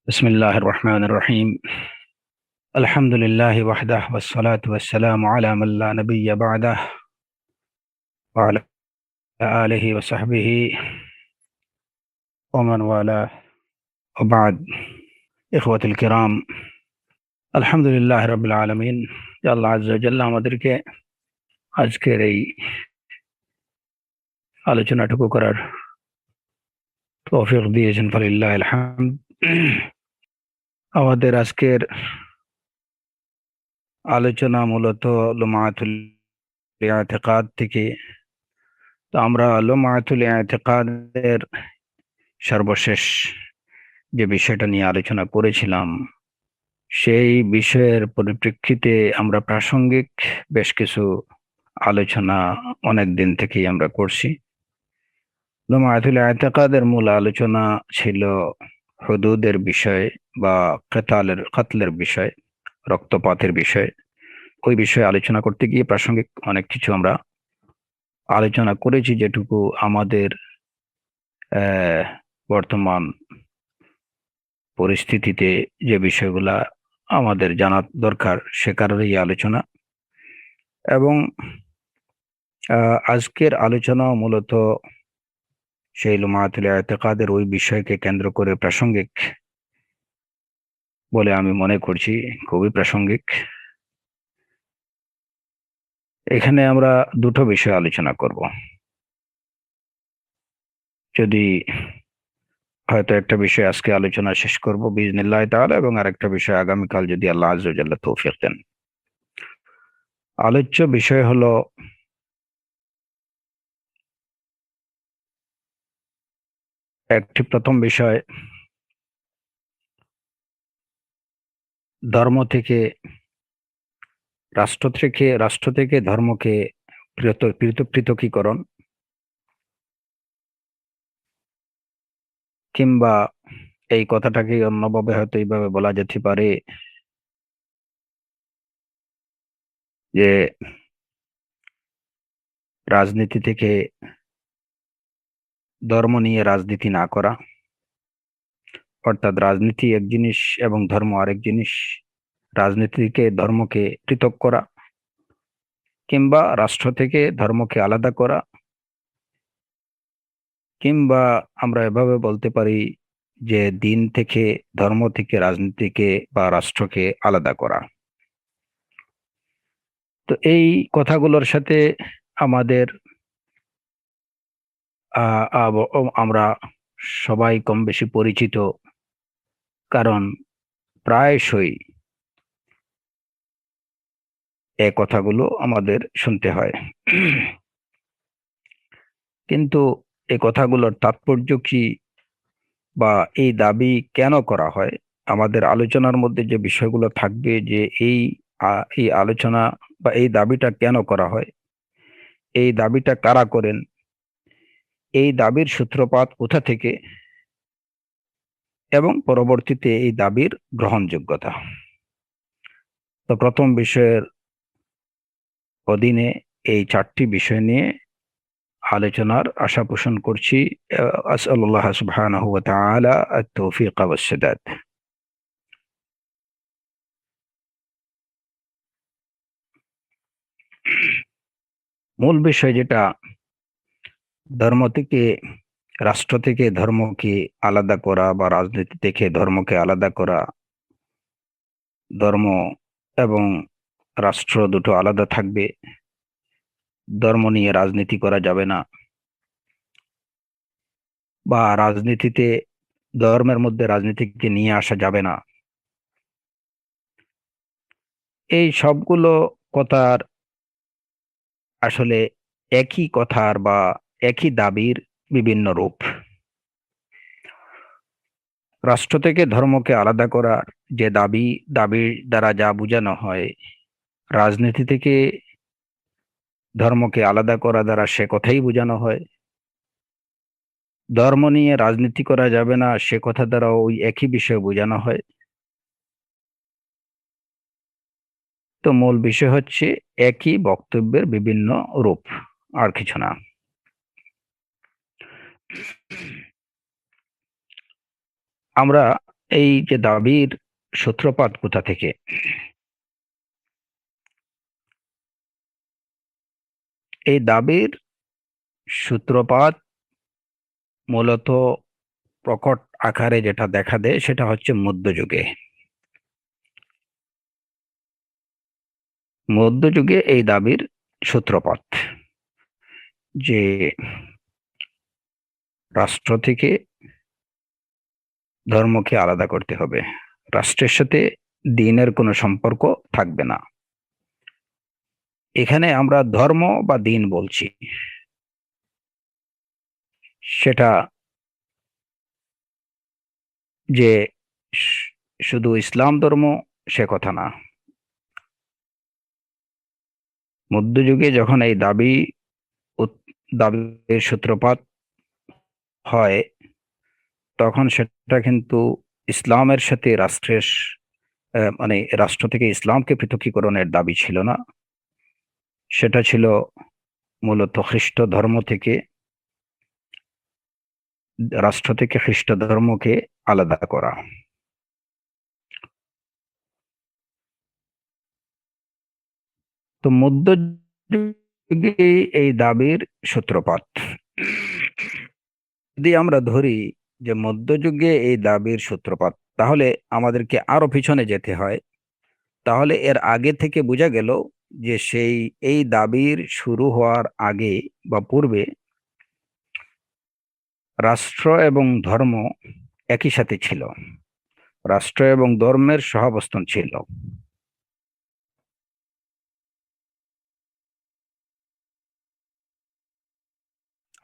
بسم الله الرحمن الرحيم. الحمد لله وحده والصلاة والسلام على من لا نبي بعده وعلى آله وصحبه ومن والاه وبعد. إخوة الكرام, الحمد لله رب العالمين. আল্লাহ আজ্জা ওয়া জাল্লা আমাদেরকে আজকের এই আলোচনাটুকু করার তৌফিক দিয়েছেন, ফালিল্লাহিল হামদ। আমাদের আজকের আলোচনা মূলত লুমাতুল ইতিকাদ থেকে। তো আমরা লুমাতুল ইতিকাদের সর্বশেষ যে বিষয়টা নিয়ে আলোচনা করেছিলাম, সেই বিষয়ের পরিপ্রেক্ষিতে আমরা প্রাসঙ্গিক বেশ কিছু আলোচনা অনেক দিন থেকেই আমরা করছি। লুমাতুল ইতিকাদের মূল আলোচনা ছিল হুদুদের বিষয় বা কাতলের বিষয়, রক্তপাতের বিষয়। ওই বিষয়ে আলোচনা করতে গিয়ে প্রাসঙ্গিক অনেক কিছু আমরা আলোচনা করেছি, যেটুকু আমাদের বর্তমান পরিস্থিতিতে যে বিষয়গুলা আমাদের জানা দরকার, সে কারণে এই আলোচনা। এবং আজকের আলোচনা মূলত সেই লুমাতুল ইতিকাদের ওই বিষয়কে কেন্দ্র করে প্রাসঙ্গিক বলে আমি মনে করছি, খুবই প্রাসঙ্গিক। এখানে আমরা দুটো বিষয় আলোচনা করব। যদি হয়তো একটা বিষয় আজকে আলোচনা শেষ করব বিইজনিল্লাহ তাআলা, এবং আরেকটা বিষয় আগামীকাল যদি আল্লাহ আজ্জা ওয়া জাল্লা তৌফিক দেন। আলোচ্য বিষয় হলো একটি প্রথম বিষয়, ধর্ম থেকে রাষ্ট্র থেকে ধর্মকে পৃথকীকরণ, কিংবা এই কথাটাকে অন্যভাবে হয়তো এইভাবে বলা যেতে পারে যে রাজনীতি থেকে ধর্ম নিয়ে রাজনীতি না করা, অর্থাৎ রাজনীতি এক জিনিস এবং ধর্ম আরেক জিনিস। রাজনীতিকে ধর্মকে পৃথক করা, কিংবা রাষ্ট্র থেকে ধর্মকে আলাদা করা, কিংবা আমরা এভাবে বলতে পারি যে দিন থেকে, ধর্ম থেকে রাজনীতিকে বা রাষ্ট্রকে আলাদা করা। তো এই কথাগুলোর সাথে আমাদের আমরা সবাই কম বেশি পরিচিত, কারণ প্রায়শই এই কথাগুলো আমাদের শুনতে হয়। কিন্তু এই কথাগুলোর তাৎপর্য কি, বা এই দাবি কেন করা হয়, আমাদের আলোচনার মধ্যে যে বিষয়গুলো থাকবে, যে এই আলোচনা বা এই দাবিটা কেন করা হয়, এই দাবিটা কারা করেন, এই দাবির সূত্রপাত কোথা থেকে, এবং পরবর্তীতে এই দাবির গ্রহণযোগ্যতা। তো প্রথম বিষয়ের অধীনে এই চারটি বিষয় নিয়ে আলোচনার আশা পোষণ করছি। আসআলুল্লাহ সুবহানাহু ওয়া তাআলা আত-তৌফিক ওয়াস সাদাদ। মূল বিষয় যেটা, ধর্ম থেকে, রাষ্ট্র থেকে ধর্মকে আলাদা করা বা রাজনীতি থেকে ধর্মকে আলাদা করা। ধর্ম এবং রাষ্ট্র দুটো আলাদা থাকবে, ধর্ম নিয়ে রাজনীতি করা যাবে না, বা রাজনীতিতে ধর্মের মধ্যে রাজনীতিকে নিয়ে আসা যাবে না। এই সবগুলো কথার আসলে একই কথার বা একই দাবির বিভিন্ন রূপ। রাষ্ট্র থেকে ধর্মকে আলাদা করার যে দাবির দ্বারা যা বোঝানো হয়, রাজনীতি থেকে ধর্মকে আলাদা করা দ্বারা সে কথাই বোঝানো হয়। ধর্ম নিয়ে রাজনীতি করা যাবে না, সে কথা দ্বারা ওই একই বিষয় বোঝানো হয়। তো মূল বিষয় হচ্ছে একই বক্তব্যের বিভিন্ন রূপ, আর কিছু না। আমরা এই যে দাবির সূত্রপাত কোথা থেকে? এই দাবির সূত্রপাত মূলত প্রকট আকারে যেটা দেখা দেয় সেটা হচ্ছে মধ্যযুগে। মধ্যযুগে এই দাবির সূত্রপাত যে রাষ্ট্র থেকে ধর্মকে আলাদা করতে হবে, রাষ্ট্রের সাথে দ্বীনের কোনো সম্পর্ক থাকবে না। এখানে আমরা ধর্ম বা দ্বীন বলছি, সেটা যে শুধু ইসলাম ধর্ম সে কথা না। মধ্যযুগে যখন এই দাবির সূত্রপাত হয়, তখন সেটা কিন্তু ইসলামের সাথে মানে রাষ্ট্র থেকে ইসলামকে পৃথকীকরণের দাবি ছিল না। সেটা ছিল মূলত খ্রিস্ট ধর্ম থেকে, রাষ্ট্র থেকে খ্রিস্ট ধর্মকে আলাদা করা। তো মধ্যযুগে এই দাবির সূত্রপাত, যদি আমরা ধরি যে মধ্যযুগে এই দাবির সূত্রপাত, তাহলে আমাদেরকে আরো পিছনে যেতে হয়। তাহলে এর আগে থেকে বোঝা গেল যে এই দাবির শুরু হওয়ার আগে বা পূর্বে রাষ্ট্র এবং ধর্ম একই সাথে ছিল, রাষ্ট্র এবং ধর্মের সহাবস্থান ছিল।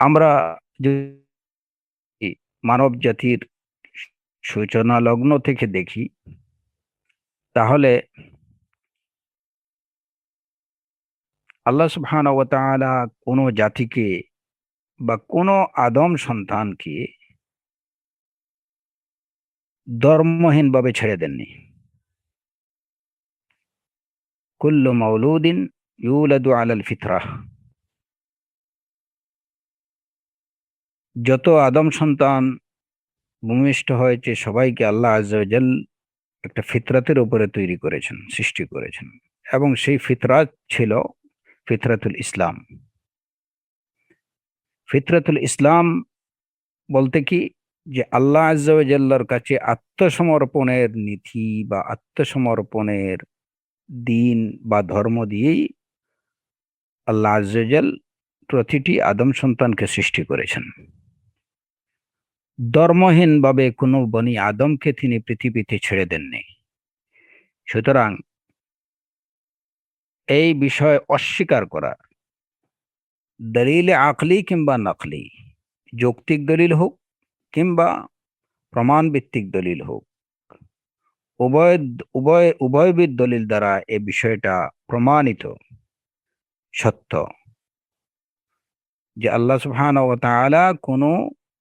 আমরা যদি মানব জাতির সূচনা লগ্ন থেকে দেখি, তাহলে আল্লাহ সুবহানাহু ওয়া তাআলা কোনো জাতিকে বা কোনো আদম সন্তানকে ধর্মহীনভাবে ছেড়ে দেননি। কুল্লু মাউলুদিন ইউলাদু আলাল ফিতরাহ, যত আদম সন্তান ভূমিষ্ঠ হয়েছে সবাইকে আল্লাহ আযজা ওয়া জাল একটা ফিতরাতের উপরে তৈরি করেছেন, সৃষ্টি করেছেন, এবং সেই ফিতরাত ছিল ফিতরাতুল ইসলাম। ফিতরাতুল ইসলাম বলতে কি, যে আল্লাহ আযজা ওয়া জাল্লার কাছে আত্মসমর্পণের নীতি বা আত্মসমর্পণের দিন বা ধর্ম দিয়েই আল্লাহ আযজা ওয়া জাল প্রতিটি আদম সন্তানকে সৃষ্টি করেছেন। ধর্মহীনভাবে কোনো বনি আদমকে তিনি পৃথিবীতে ছেড়ে দেননি। সুতরাং এই বিষয় অস্বীকার করা, দলিলে আকলি কিংবা নকলি, যৌক্তিক দলিল হোক কিংবা প্রমাণ ভিত্তিক দলিল হোক, উভয় উভয়বিদ দলিল দ্বারা এ বিষয়টা প্রমাণিত সত্য যে আল্লাহ সুবহানাহু ওয়া তাআলা কোনো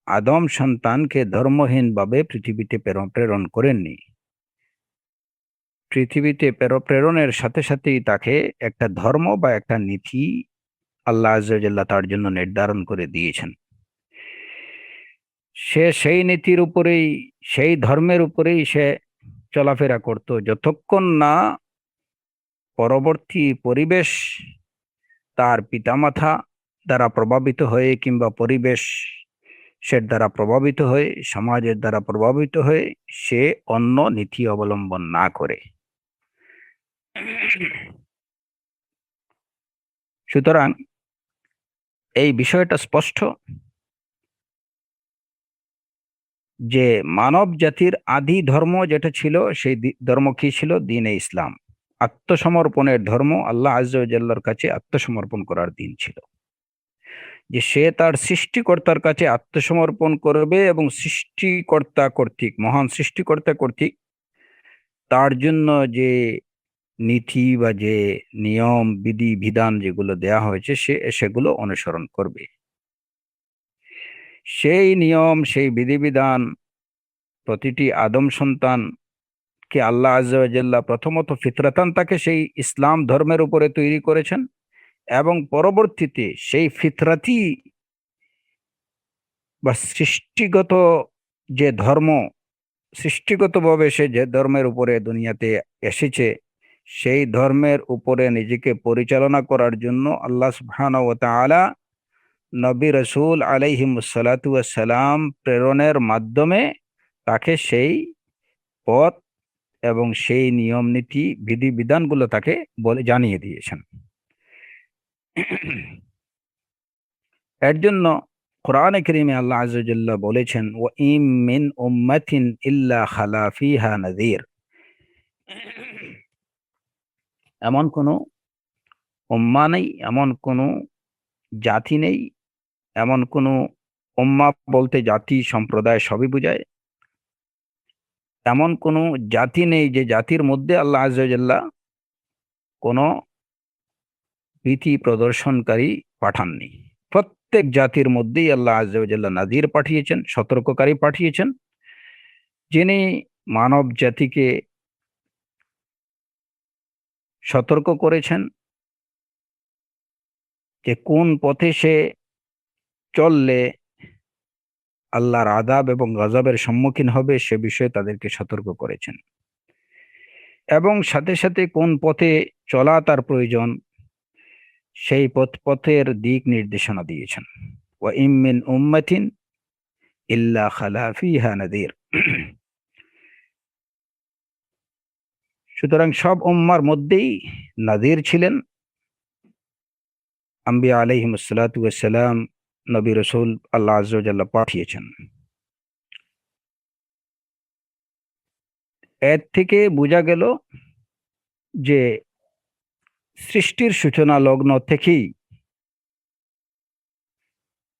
আদম সন্তানকে ধর্মহীনভাবে পৃথিবীতে প্রেরণ করেননি। পৃথিবীতে প্রেরণের সাথে সাথেই তাকে একটা ধর্ম বা একটা নীতি আল্লাহ আযজা ওয়া জাল্লা তার জন্য নির্ধারণ করে দিয়েছেন। সে সেই নীতির উপরেই, সেই ধর্মের উপরেই সে চলাফেরা করত, যতক্ষণ না পরবর্তী পরিবেশ তার পিতামাতা দ্বারা প্রভাবিত হয়ে কিংবা পরিবেশের দ্বারা প্রভাবিত হয়ে, সমাজের দ্বারা প্রভাবিত হয়ে সে অন্য নীতি অবলম্বন না করে। সুতরাং এই বিষয়টা স্পষ্ট যে মানব জাতির আদি ধর্ম যেটা ছিল, সেই ধর্ম কি ছিল? দ্বীনে ইসলাম, আত্মসমর্পণের ধর্ম, আল্লাহ আযজা ওয়া জাল্লার কাছে আত্মসমর্পণ করার দিন ছিল। যে সে তার সৃষ্টিকর্তার কাছে আত্মসমর্পণ করবে এবং সৃষ্টিকর্তা কর্তৃক, মহান সৃষ্টিকর্তা কর্তৃক তার জন্য যে নীতি বা যে নিয়ম বিধি বিধান যেগুলো দেয়া হয়েছে সেগুলো অনুসরণ করবে। সেই নিয়ম, সেই বিধিবিধান প্রতিটি আদম সন্তানকে আল্লাহ আযজা ওয়া জাল্লা প্রথমত ফিতরাতান তাকে সেই ইসলাম ধর্মের উপরে তৈরি করেছেন, এবং পরবর্তীতে সেই ফিতরাতি বা সৃষ্টিগত যে ধর্ম সৃষ্টিগতভাবে সে যে ধর্মের উপরে দুনিয়াতে এসেছে সেই ধর্মের উপরে নিজেকে পরিচালনা করার জন্য আল্লাহ সুবহানাহু ওয়া তাআলা নবী রাসূল আলাইহিমুস সালাতু ওয়াস সালাম প্রেরণের মাধ্যমে তাকে সেই পথ এবং সেই নিয়ম নীতি বিধিবিধানগুলো তাকে বলে জানিয়ে দিয়েছেন। এর জন্য কোরআনে কারীমে আল্লাহ আযজা ওয়া জাল্লা বলেছেন, ওয়া ইম মিন উম্মাতিন ইল্লা খালা ফিহা নাযীর। এমন কোনো উম্মাহ নেই, এমন কোনো জাতি নেই, এমন কোনো উম্মাহ বলতে জাতি সম্প্রদায় সবই বোঝায়। এমন কোনো জাতি নেই যে জাতির মধ্যে আল্লাহ আযজা ওয়া জাল্লা কোনো ভীতি প্রদর্শনকারী পাঠাননি। প্রত্যেক জাতির মধ্যেই আল্লাহ আযজা ওয়া জাল্লা নাযীর পাঠিয়েছেন, সতর্ককারী পাঠিয়েছেন, যিনি মানব জাতিকে সতর্ক করেছেন যে কোন পথে সে চললে আল্লাহর আযাব এবং গজবের সম্মুখীন হবে সে বিষয়ে তাদেরকে সতর্ক করেছেন, এবং সাথে সাথে কোন পথে চলা তার প্রয়োজন সেই পথের দিক নির্দেশনা দিয়েছেন। ওয়া ইম মিন উম্মাতিন ইল্লা খালা ফিহা নাযীর। সুতরাং সব উম্মার মধ্যেই নাযীর ছিলেন। আম্বিয়া আলাইহিমুস সালাতু ওয়াস সালাম, নবী রাসূল আল্লাহ আযজা ওয়া জাল্লা পাঠিয়েছেন। এর থেকে বোঝা গেল যে সৃষ্টির সূচনা লগ্ন থেকেই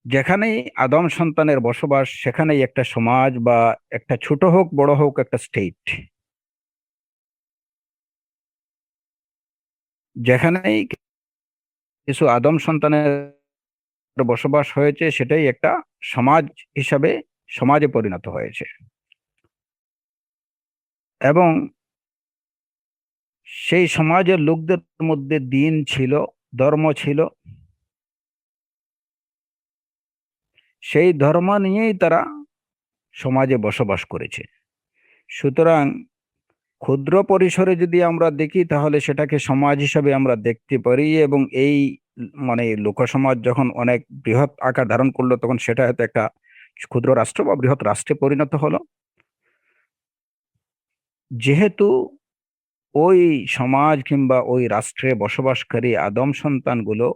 যেখানেই আদম সন্তানের বসবাস সেখানেই একটা সমাজ বা একটা ছোট হোক বড় হোক একটা স্টেট, যেখানেই কিছু আদম সন্তানের বসবাস হয়েছে সেটাই একটা সমাজ হিসাবে সমাজে পরিণত হয়েছে। এবং সেই সমাজের লোকদের মধ্যে দিন ছিল, ধর্ম ছিল, সেই ধর্ম নিয়েই তারা সমাজে বসবাস করেছে। সুতরাং ক্ষুদ্র পরিসরে যদি আমরা দেখি তাহলে সেটাকে সমাজ হিসাবে আমরা দেখতে পারি, এবং এই মানে লোকসমাজ যখন অনেক বৃহৎ আকার ধারণ করলো তখন সেটা হয়তো একটা ক্ষুদ্র রাষ্ট্র বা বৃহৎ রাষ্ট্রে পরিণত হলো। যেহেতু ওই সমাজ কিংবা ওই রাষ্ট্রে বসবাসকারী আদম সন্তানগুলো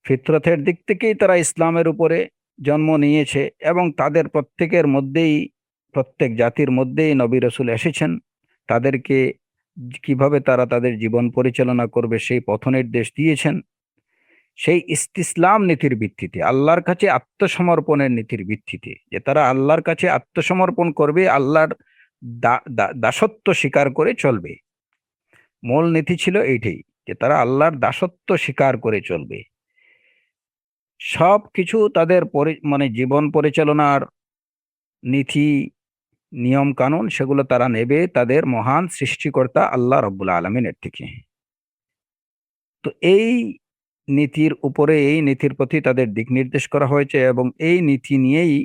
ফিতরতের দিক থেকেই তারা ইসলামের উপরে জন্ম নিয়েছে, এবং তাদের প্রত্যেকের মধ্যেই প্রত্যেক জাতির মধ্যেই নবী রাসূল এসেছেন, তাদেরকে কিভাবে তারা তাদের জীবন পরিচালনা করবে সেই পথ নির্দেশ দিয়েছেন। সেই ইস্তিসলাম নীতির ভিত্তিতে, আল্লাহর কাছে আত্মসমর্পণের নীতির ভিত্তিতে, যে তারা আল্লাহর কাছে আত্মসমর্পণ করবে, আল্লাহর দাসত্ব স্বীকার করে চলবে। মূল নীতি ছিল এইটাই, যে তারা আল্লাহর দাসত্ব স্বীকার করে চলবে। সব কিছু তাদের মানে জীবন পরিচালনার নীতি নিয়ম কানুন সেগুলো তারা নেবে তাদের মহান সৃষ্টিকর্তা আল্লাহ রাব্বুল আলামিনের থেকে। তো এই নীতির উপরে, এই নীতির প্রতি তাদের দিক নির্দেশ করা হয়েছে, এবং এই নীতি নিয়েই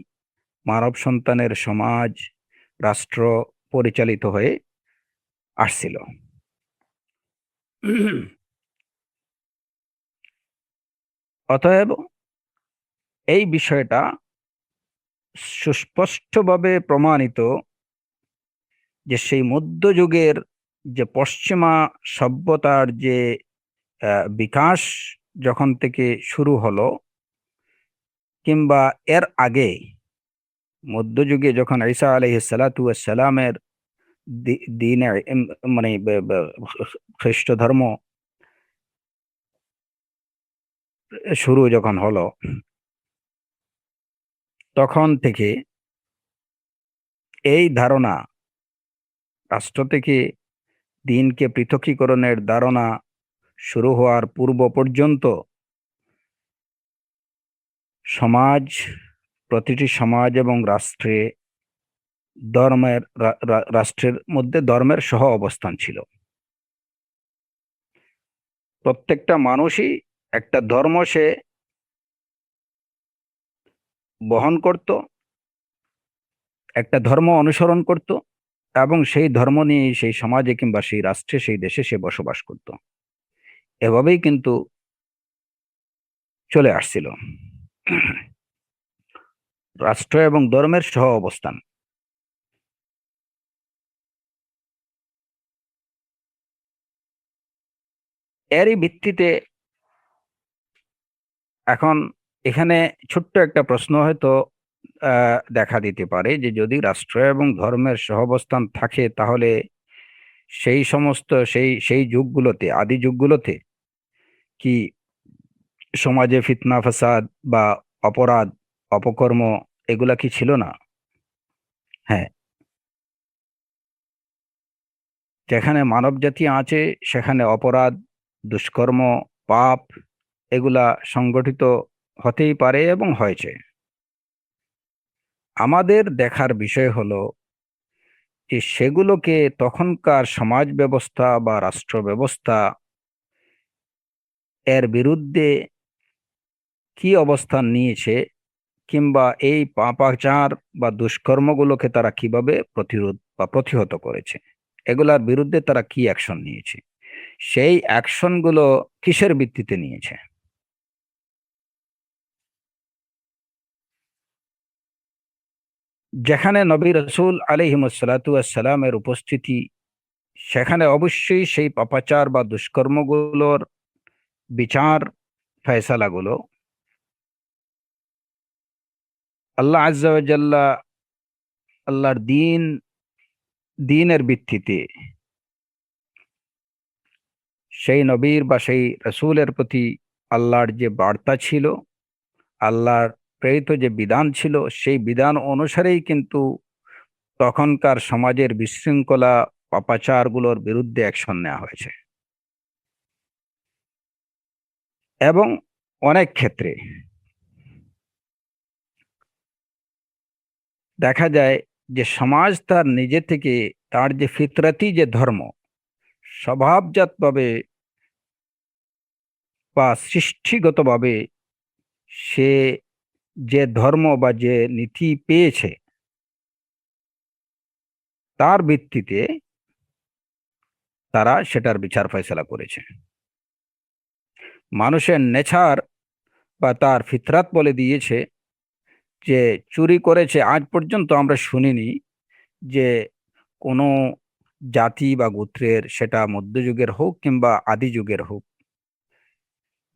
মানব সন্তানের সমাজ রাষ্ট্র পরিচালিত হয়ে আসছিল। অতএব এই বিষয়টা সুস্পষ্টভাবে প্রমাণিত যে সেই মধ্যযুগের যে পশ্চিমা সভ্যতার যে বিকাশ যখন থেকে শুরু হলো, কিংবা এর আগে মধ্যযুগে যখন ঈসা আলাইহিস সালাতু ওয়াস সালামের দিনে মানে খ্রিস্ট ধর্ম শুরু যখন হলো, তখন থেকে এই ধারণা রাষ্ট্র থেকে দিনকে পৃথকীকরণের ধারণা শুরু হওয়ার পূর্ব পর্যন্ত সমাজ, প্রতিটি সমাজ এবং রাষ্ট্রে রাষ্ট্রের মধ্যে ধর্মের সহ অবস্থান ছিল। প্রত্যেকটা মানুষই একটা ধর্ম সে বহন করত, একটা ধর্ম অনুসরণ করত এবং সেই ধর্ম নিয়ে সেই সমাজে কিংবা সেই রাষ্ট্রে সেই দেশে সে বসবাস করত। এভাবেই কিন্তু চলে আসছিল রাষ্ট্র এবং ধর্মের সহ অবস্থান। এরই ভিত্তিতে এখন এখানে ছোট্ট একটা প্রশ্ন হয়তো দেখা দিতে পারে যে যদি রাষ্ট্র এবং ধর্মের সহাবস্থান থাকে তাহলে সেই সমস্ত সেই সেই যুগগুলোতে, আদি যুগগুলোতে কি সমাজে ফিতনা ফাসাদ বা অপরাধ অপকর্ম এগুলা কি ছিল না? হ্যাঁ, যেখানে মানব জাতি আছে সেখানে অপরাধ, দুষ্কর্ম, পাপ এগুলা সংগঠিত হতেই পারে এবং হয়েছে। আমাদের দেখার বিষয় হলো যে সেগুলোকে তখনকার সমাজ ব্যবস্থা বা রাষ্ট্র ব্যবস্থা এর বিরুদ্ধে কি অবস্থান নিয়েছে, কিংবা এই পাপাচার বা দুষ্কর্মগুলোকে তারা কিভাবে প্রতিরোধ বা প্রতিহত করেছে, এগুলার বিরুদ্ধে তারা কি অ্যাকশন নিয়েছে, সেই অ্যাকশনগুলো কিসের ভিত্তিতে নিয়েছে। যেখানে নবী রসুল আলহিমসালামের উপস্থিতি, সেখানে অবশ্যই সেই পাপাচার বা দুষ্কর্মগুলোর বিচার ফয়সালাগুলো আল্লাহ আজ্জা ওয়া জাল্লা, আল্লাহর দিনের ভিত্তিতে সেই নবীর বা সেই রসুলের প্রতি আল্লাহর যে বার্তা ছিল, আল্লাহর প্রেরিত যে বিধান ছিল, সেই বিধান অনুসারেই কিন্তু তখনকার সমাজের বিশৃঙ্খলা পাপাচারগুলোর বিরুদ্ধে অ্যাকশন নেওয়া হয়েছে। এবং অনেক ক্ষেত্রে দেখা যায় যে সমাজ তার নিজে থেকে তার যে ফিতরাতি যে ধর্ম, স্বভাবজাতভাবে বা সৃষ্টিগতভাবে সে যে ধর্ম বা যে নীতি পেয়েছে, তার ভিত্তিতে তারা সেটার বিচার ফয়সালা করেছে। মানুষের নেচার বা তার ফিতরাত বলে দিয়েছে যে চুরি করেছে, আজ পর্যন্ত আমরা শুনিনি যে কোনো জাতি বা গোত্রের, সেটা মধ্যযুগের হোক কিংবা আদি যুগের হোক,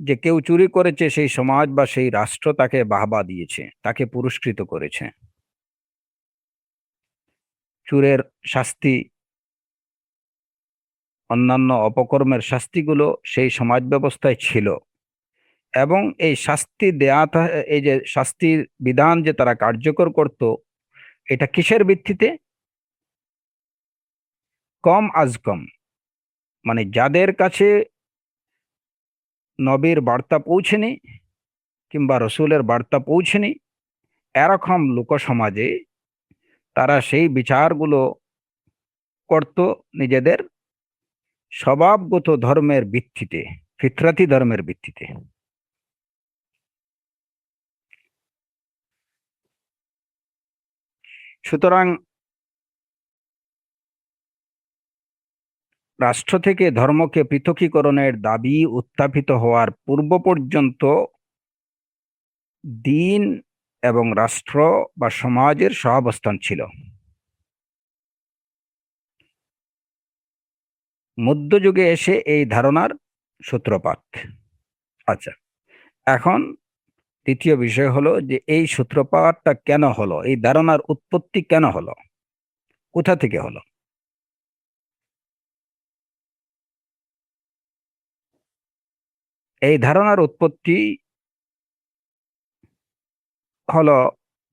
যে কেউ চুরি করেছে সেই সমাজ বা সেই রাষ্ট্র তাকে বাহবা দিয়েছে, তাকে পুরস্কৃত করেছে। চোরের শাস্তি, অন্যান্য অপকর্মের শাস্তিগুলো সেই সমাজ ব্যবস্থায় ছিল। এবং এই শাস্তি এই যে শাস্তির বিধান যে তারা কার্যকর করত, এটা কিসের ভিত্তিতে? কম আজ কম, মানে যাদের কাছে নবীর বার্তা পৌঁছেনি কিংবা রসুলের বার্তা পৌঁছেনি, এরকম লোক সমাজে তারা সেই বিচারগুলো করত নিজেদের স্বভাবগত ধর্মের ভিত্তিতে, ফিতরাতি ধর্মের ভিত্তিতে। সুতরাং রাষ্ট্র থেকে ধর্মকে পৃথকীকরণের দাবি উত্থাপিত হওয়ার পূর্ব পর্যন্ত দিন এবং রাষ্ট্র বা সমাজের সহাবস্থান ছিল। মধ্যযুগে এসে এই ধারণার সূত্রপাত। আচ্ছা, এখন তৃতীয় বিষয় হলো যে এই সূত্রপাতটা কেন হলো, এই ধারণার উৎপত্তি কেন হলো, কোথা থেকে হলো? এই ধারণার উৎপত্তি হলো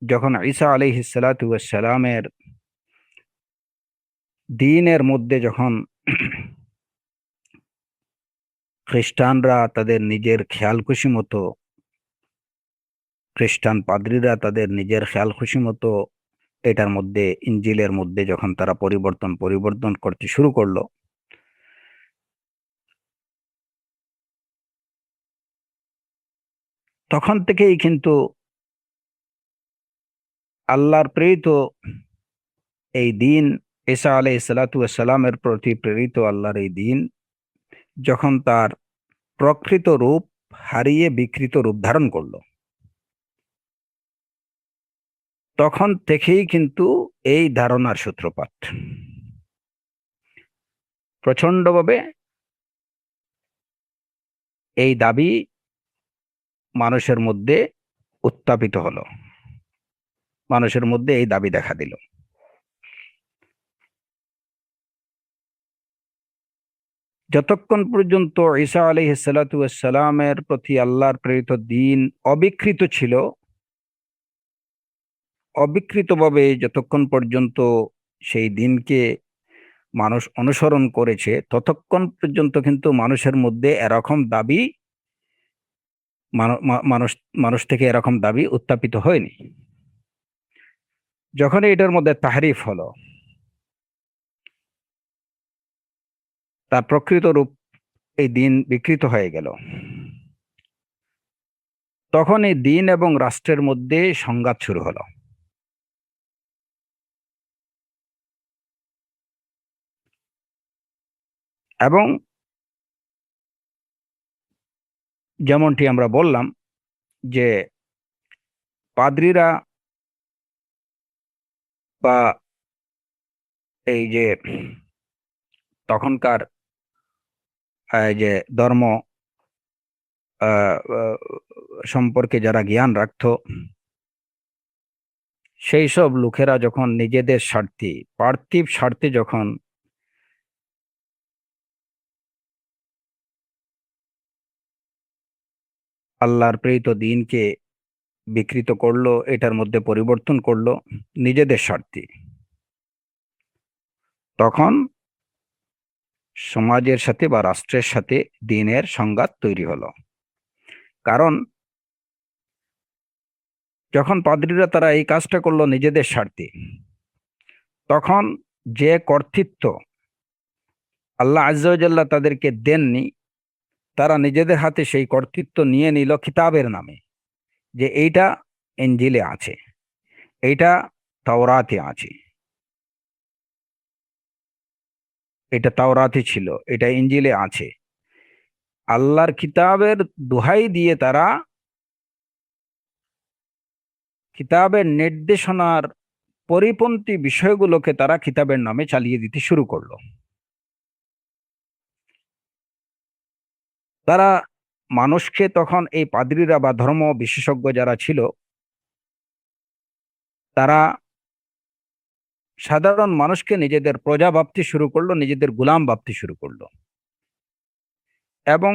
যখন ঈসা আলাইহিসসালামের দ্বীনের মধ্যে যখন খ্রিস্টানরা তাদের নিজের খেয়াল খুশি মতো, খ্রিস্টান পাদ্রীরা তাদের নিজের খেয়াল খুশি মতো এটার মধ্যে, ইঞ্জিলের মধ্যে যখন তারা পরিবর্তন করতে শুরু করলো, তখন থেকেই কিন্তু আল্লাহর প্রেরিত এই দিন ঈসা আলাইহিস সালাতু ওয়াস সালামের প্রতি প্রেরিত আল্লাহর এই দিন যখন তার প্রকৃত রূপ হারিয়ে বিকৃত রূপ ধারণ করলো, তখন থেকেই কিন্তু এই ধারণার সূত্রপাত। প্রচন্ডভাবে এই দাবি মানুষের মধ্যে উত্থাপিত হলো, মানুষের মধ্যে এই দাবি দেখা দিল। যতক্ষণ পর্যন্ত ঈসা আলাইহিস সালাতু ওয়াস সালামের প্রতি আল্লাহর প্রেরিত দিন অবিকৃত ছিল, অবিকৃতভাবে যতক্ষণ পর্যন্ত সেই দিনকে মানুষ অনুসরণ করেছে, ততক্ষণ পর্যন্ত কিন্তু মানুষের মধ্যে এরকম দাবি মানুষ মানুষ থেকে এরকম দাবি উত্থাপিত হয়নি। যখন এটার মধ্যে তাহরিফ হলো, তার প্রকৃত রূপ এই দিন বিকৃত হয়ে গেল, তখন এই দিন এবং রাষ্ট্রের মধ্যে সংঘাত শুরু হলো। এবং যেমনটি আমরা বললাম যে পাদ্রীরা বা এই যে তখনকার যে ধর্ম সম্পর্কে যারা জ্ঞান রাখতো, সেই সব লোকেরা যখন নিজেদের স্বার্থে, পার্থিব স্বার্থে যখন আল্লাহর প্রেরিত দিনকে বিকৃত করলো, এটার মধ্যে পরিবর্তন করলো নিজেদের স্বার্থে, তখন সমাজের সাথে বা রাষ্ট্রের সাথে দিনের সংঘাত তৈরি হলো। কারণ যখন পাদ্রীরা তারা এই কাজটা করলো নিজেদের স্বার্থে, তখন যে কর্তৃত্ব আল্লাহ আজ্জা ওয়া জাল্লা তাদেরকে দেননি, তারা নিজেদের হাতে সেই কর্তৃত্ব নিয়ে নিল কিতাবের নামে, যে এইটা ইনজিলে আছে, এইটা তাওরাতে আছে, এটা তাওরাতে ছিল, এটা ইনজিলে আছে। আল্লাহর কিতাবের দোহাই দিয়ে তারা কিতাবের নির্দেশনার পরিপন্থী বিষয়গুলোকে তারা কিতাবের নামে চালিয়ে দিতে শুরু করলো। তারা মানুষকে তখন এই পাদ্রীরা বা ধর্ম বিশেষজ্ঞ যারা ছিল, তারা সাধারণ মানুষকে নিজেদের প্রজা ভাবতে শুরু করলো, নিজেদের গোলাম ভাবতে শুরু করলো, এবং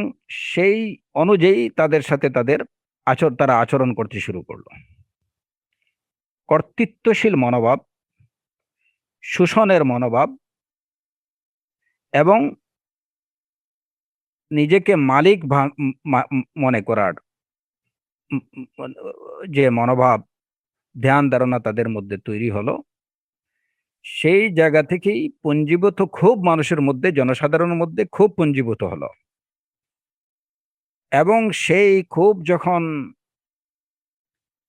সেই অনুযায়ী তাদের সাথে তারা আচরণ করতে শুরু করলো। কর্তৃত্বশীল মনোভাব, শোষণের মনোভাব এবং নিজেকে মালিক মনে করার যে মনোভাব, ধ্যান ধারণা তাদের মধ্যে তৈরি হলো। সেই জায়গা থেকেই পুঞ্জীভূত খুব মানুষের মধ্যে, জনসাধারণের মধ্যে খুব পুঞ্জীভূত হলো। এবং সেই খুব যখন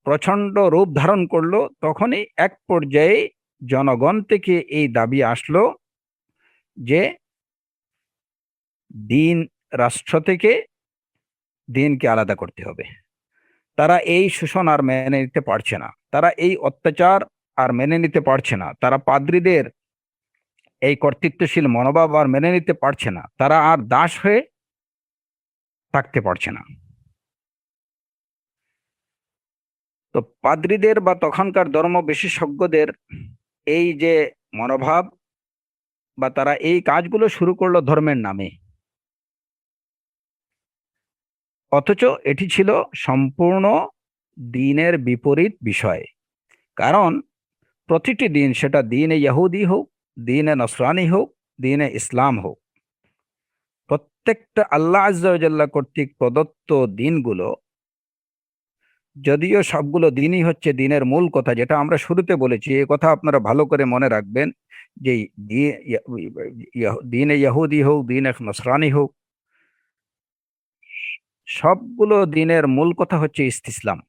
প্রচন্ড রূপ ধারণ করলো, তখনই এক পর্যায়ে জনগণ থেকে এই দাবি আসলো যে দিন, রাষ্ট্র থেকে দিনকে আলাদা করতে হবে। তারা এই শোষণ আর মেনে নিতে পারছে না, তারা এই অত্যাচার আর মেনে নিতে পারছে না, তারা পাদ্রীদের এই কর্তৃত্বশীল মনোভাব আর মেনে নিতে পারছে না, তারা আর দাস হয়ে থাকতে পারছে না। তো পাদ্রীদের বা তখনকার ধর্ম বিশেষজ্ঞদের এই যে মনোভাব, বা তারা এই কাজগুলো শুরু করলো ধর্মের নামে, অথচ এটি ছিল সম্পূর্ণ দ্বীনের বিপরীত বিষয়। কারণ প্রতিটি দিন, সেটা দ্বীনে ইহুদি হোক, দ্বীনে নসরানি হোক, দ্বীনে ইসলাম হোক, প্রত্যেকটা আল্লাহ আজ্জা ওয়া জাল্লা কর্তৃক প্রদত্ত দিনগুলো, যদিও সবগুলো দিনই হচ্ছে দিনের মূল কথা, যেটা আমরা শুরুতে বলেছি, এই কথা আপনারা ভালো করে মনে রাখবেন যে দ্বীনে ইহুদি হোক, দ্বীনে নসরানি হোক, সবগুলো দিনের মূল কথা হচ্ছে ইসতিসলাম,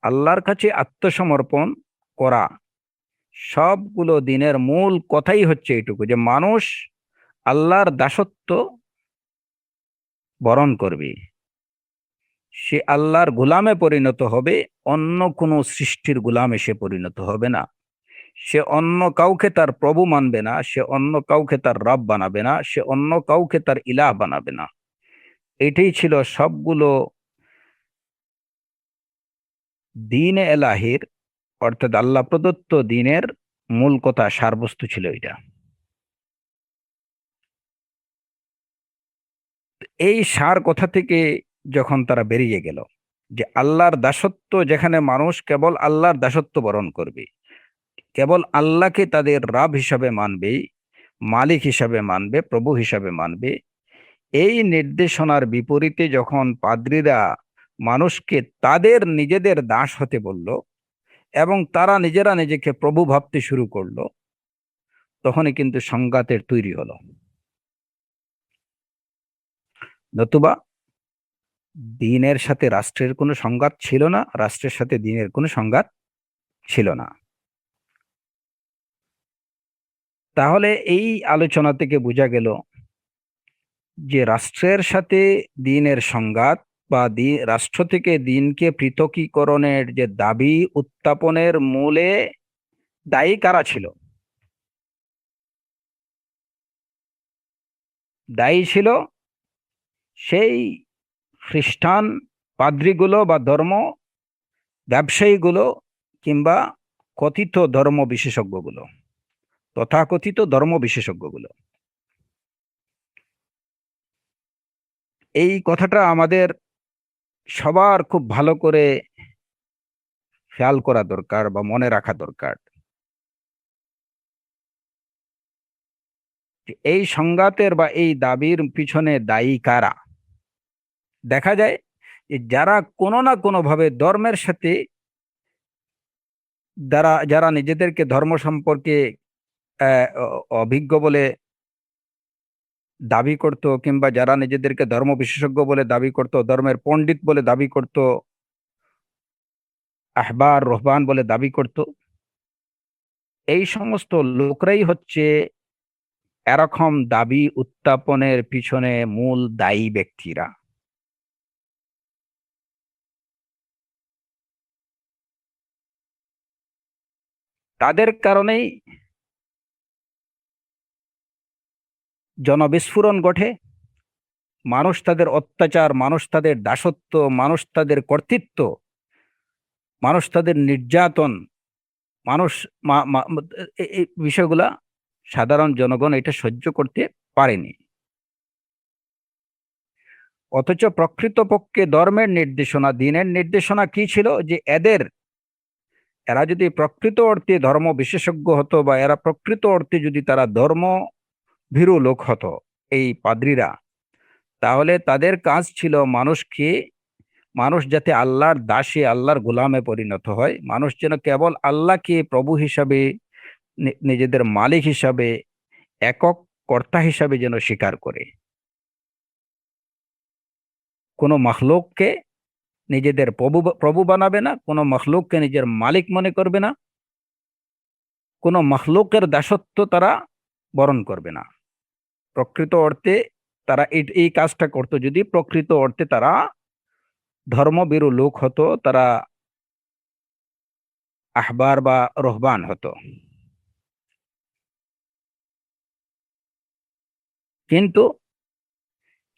আল্লাহর কাছে আত্মসমর্পণ করা, সবগুলো দিনের মূল কথাই হচ্ছে এইটুকু, যে মানুষ আল্লাহর দাসত্ব বরণ করবে, সে আল্লাহর গোলামে পরিণত হবে, অন্য কোনো সৃষ্টির গোলামে সে পরিণত হবে না। সে অন্য কাউকে তার প্রভু মানবে না, সে অন্য কাউকে তার রব বানাবে না, সে অন্য কাউকে তার ইলাহ বানাবে না। এটাই ছিল সবগুলো দ্বীন এলাহির, অর্থাৎ আল্লাহ প্রদত্ত দ্বীনের মূল কথা, সারবস্তু ছিল এটা। এই সার কথা থেকে যখন তারা বেরিয়ে গেল, যে আল্লাহর দাসত্ব, যেখানে মানুষ কেবল আল্লাহর দাসত্ব বরণ করবে, কেবল আল্লাহকে তাদের রব হিসাবে মানবে, মালিক হিসাবে মানবে, প্রভু হিসাবে মানবে, এই নির্দেশনার বিপরীতে যখন পাদ্রীরা মানুষকে তাদের নিজেদের দাস হতে বলল এবং তারা নিজেরা নিজেকে প্রভু ভাবতে শুরু করলো, তখনই কিন্তু সংঘাতের তৈরি হলো। নতুবা দ্বীনের সাথে রাষ্ট্রের কোনো সংঘাত ছিল না, রাষ্ট্রের সাথে দ্বীনের কোনো সংঘাত ছিল না। তাহলে এই আলোচনা থেকে বোঝা গেল যে রাষ্ট্রের সাথে দ্বীনের সংঘাত, বা রাষ্ট্র থেকে দ্বীনকে পৃথকীকরণের যে দাবি উত্থাপনের মূলে দায়ী কারা ছিল? দায়ী ছিল সেই খ্রিস্টান পাদ্রীগুলো বা ধর্ম ব্যবসায়ীগুলো, কিংবা কথিত ধর্ম বিশেষজ্ঞগুলো, তথাকথিত ধর্ম বিশেষজ্ঞগুলো। এই কথাটা আমাদের সবার খুব ভালো করে খেয়াল করা দরকার বা মনে রাখা দরকার, যে এই সংঘাতের বা এই দাবির পিছনে দায়ী কারা। দেখা যায় যে যারা কোনো না কোনো ভাবে ধর্মের সাথে, যারা নিজেদেরকে ধর্ম সম্পর্কে অভিজ্ঞ বলে দাবি করত, কিংবা যারা নিজেদেরকে ধর্ম বিশেষজ্ঞ বলে দাবি করত, ধর্মের পণ্ডিত বলে দাবি করত, আহবার রহবান বলে দাবি করত, এই সমস্ত লোকরাই হচ্ছে এরকম দাবি উত্থাপনের পিছনে মূল দায়ী ব্যক্তিরা। তাদের কারণেই জনবিস্ফোরণ ঘটে, মানুষ তাদের অত্যাচার, মানুষ তাদের দাসত্ব, মানুষ তাদের কর্তৃত্ব, মানুষ তাদের নির্যাতন, মানুষ এই বিষয়গুলা সাধারণ জনগণ এটা সহ্য করতে পারেনি। অথচ প্রকৃতপক্ষে ধর্মের নির্দেশনা, দ্বীনের নির্দেশনা কি ছিল? যে এরা যদি প্রকৃত অর্থে ধর্ম বিশেষজ্ঞ হতো, বা এরা প্রকৃত অর্থে যদি তারা ধর্ম ভীরু লোক হতো, এই পাদ্রীরা, তাহলে তাদের কাজ ছিল মানুষ যাতে আল্লাহর দাসে, আল্লাহর গোলামে পরিণত হয়, মানুষ যেন কেবল আল্লাহকে প্রভু হিসাবে, নিজেদের মালিক হিসাবে, একক কর্তা হিসাবে যেন স্বীকার করে, কোনো মখলুককে নিজেদের প্রভু প্রভু বানাবে না, কোনো মখলুককে নিজের মালিক মনে করবে না, কোনো মখলুকের দাসত্ব তারা বরণ করবে না। প্রকৃত অর্থে তারা এই কাজটা করতো যদি প্রকৃত অর্থে তারা ধর্মভীরু লোক হতো, তারা আহবার বা রহবান হতো। কিন্তু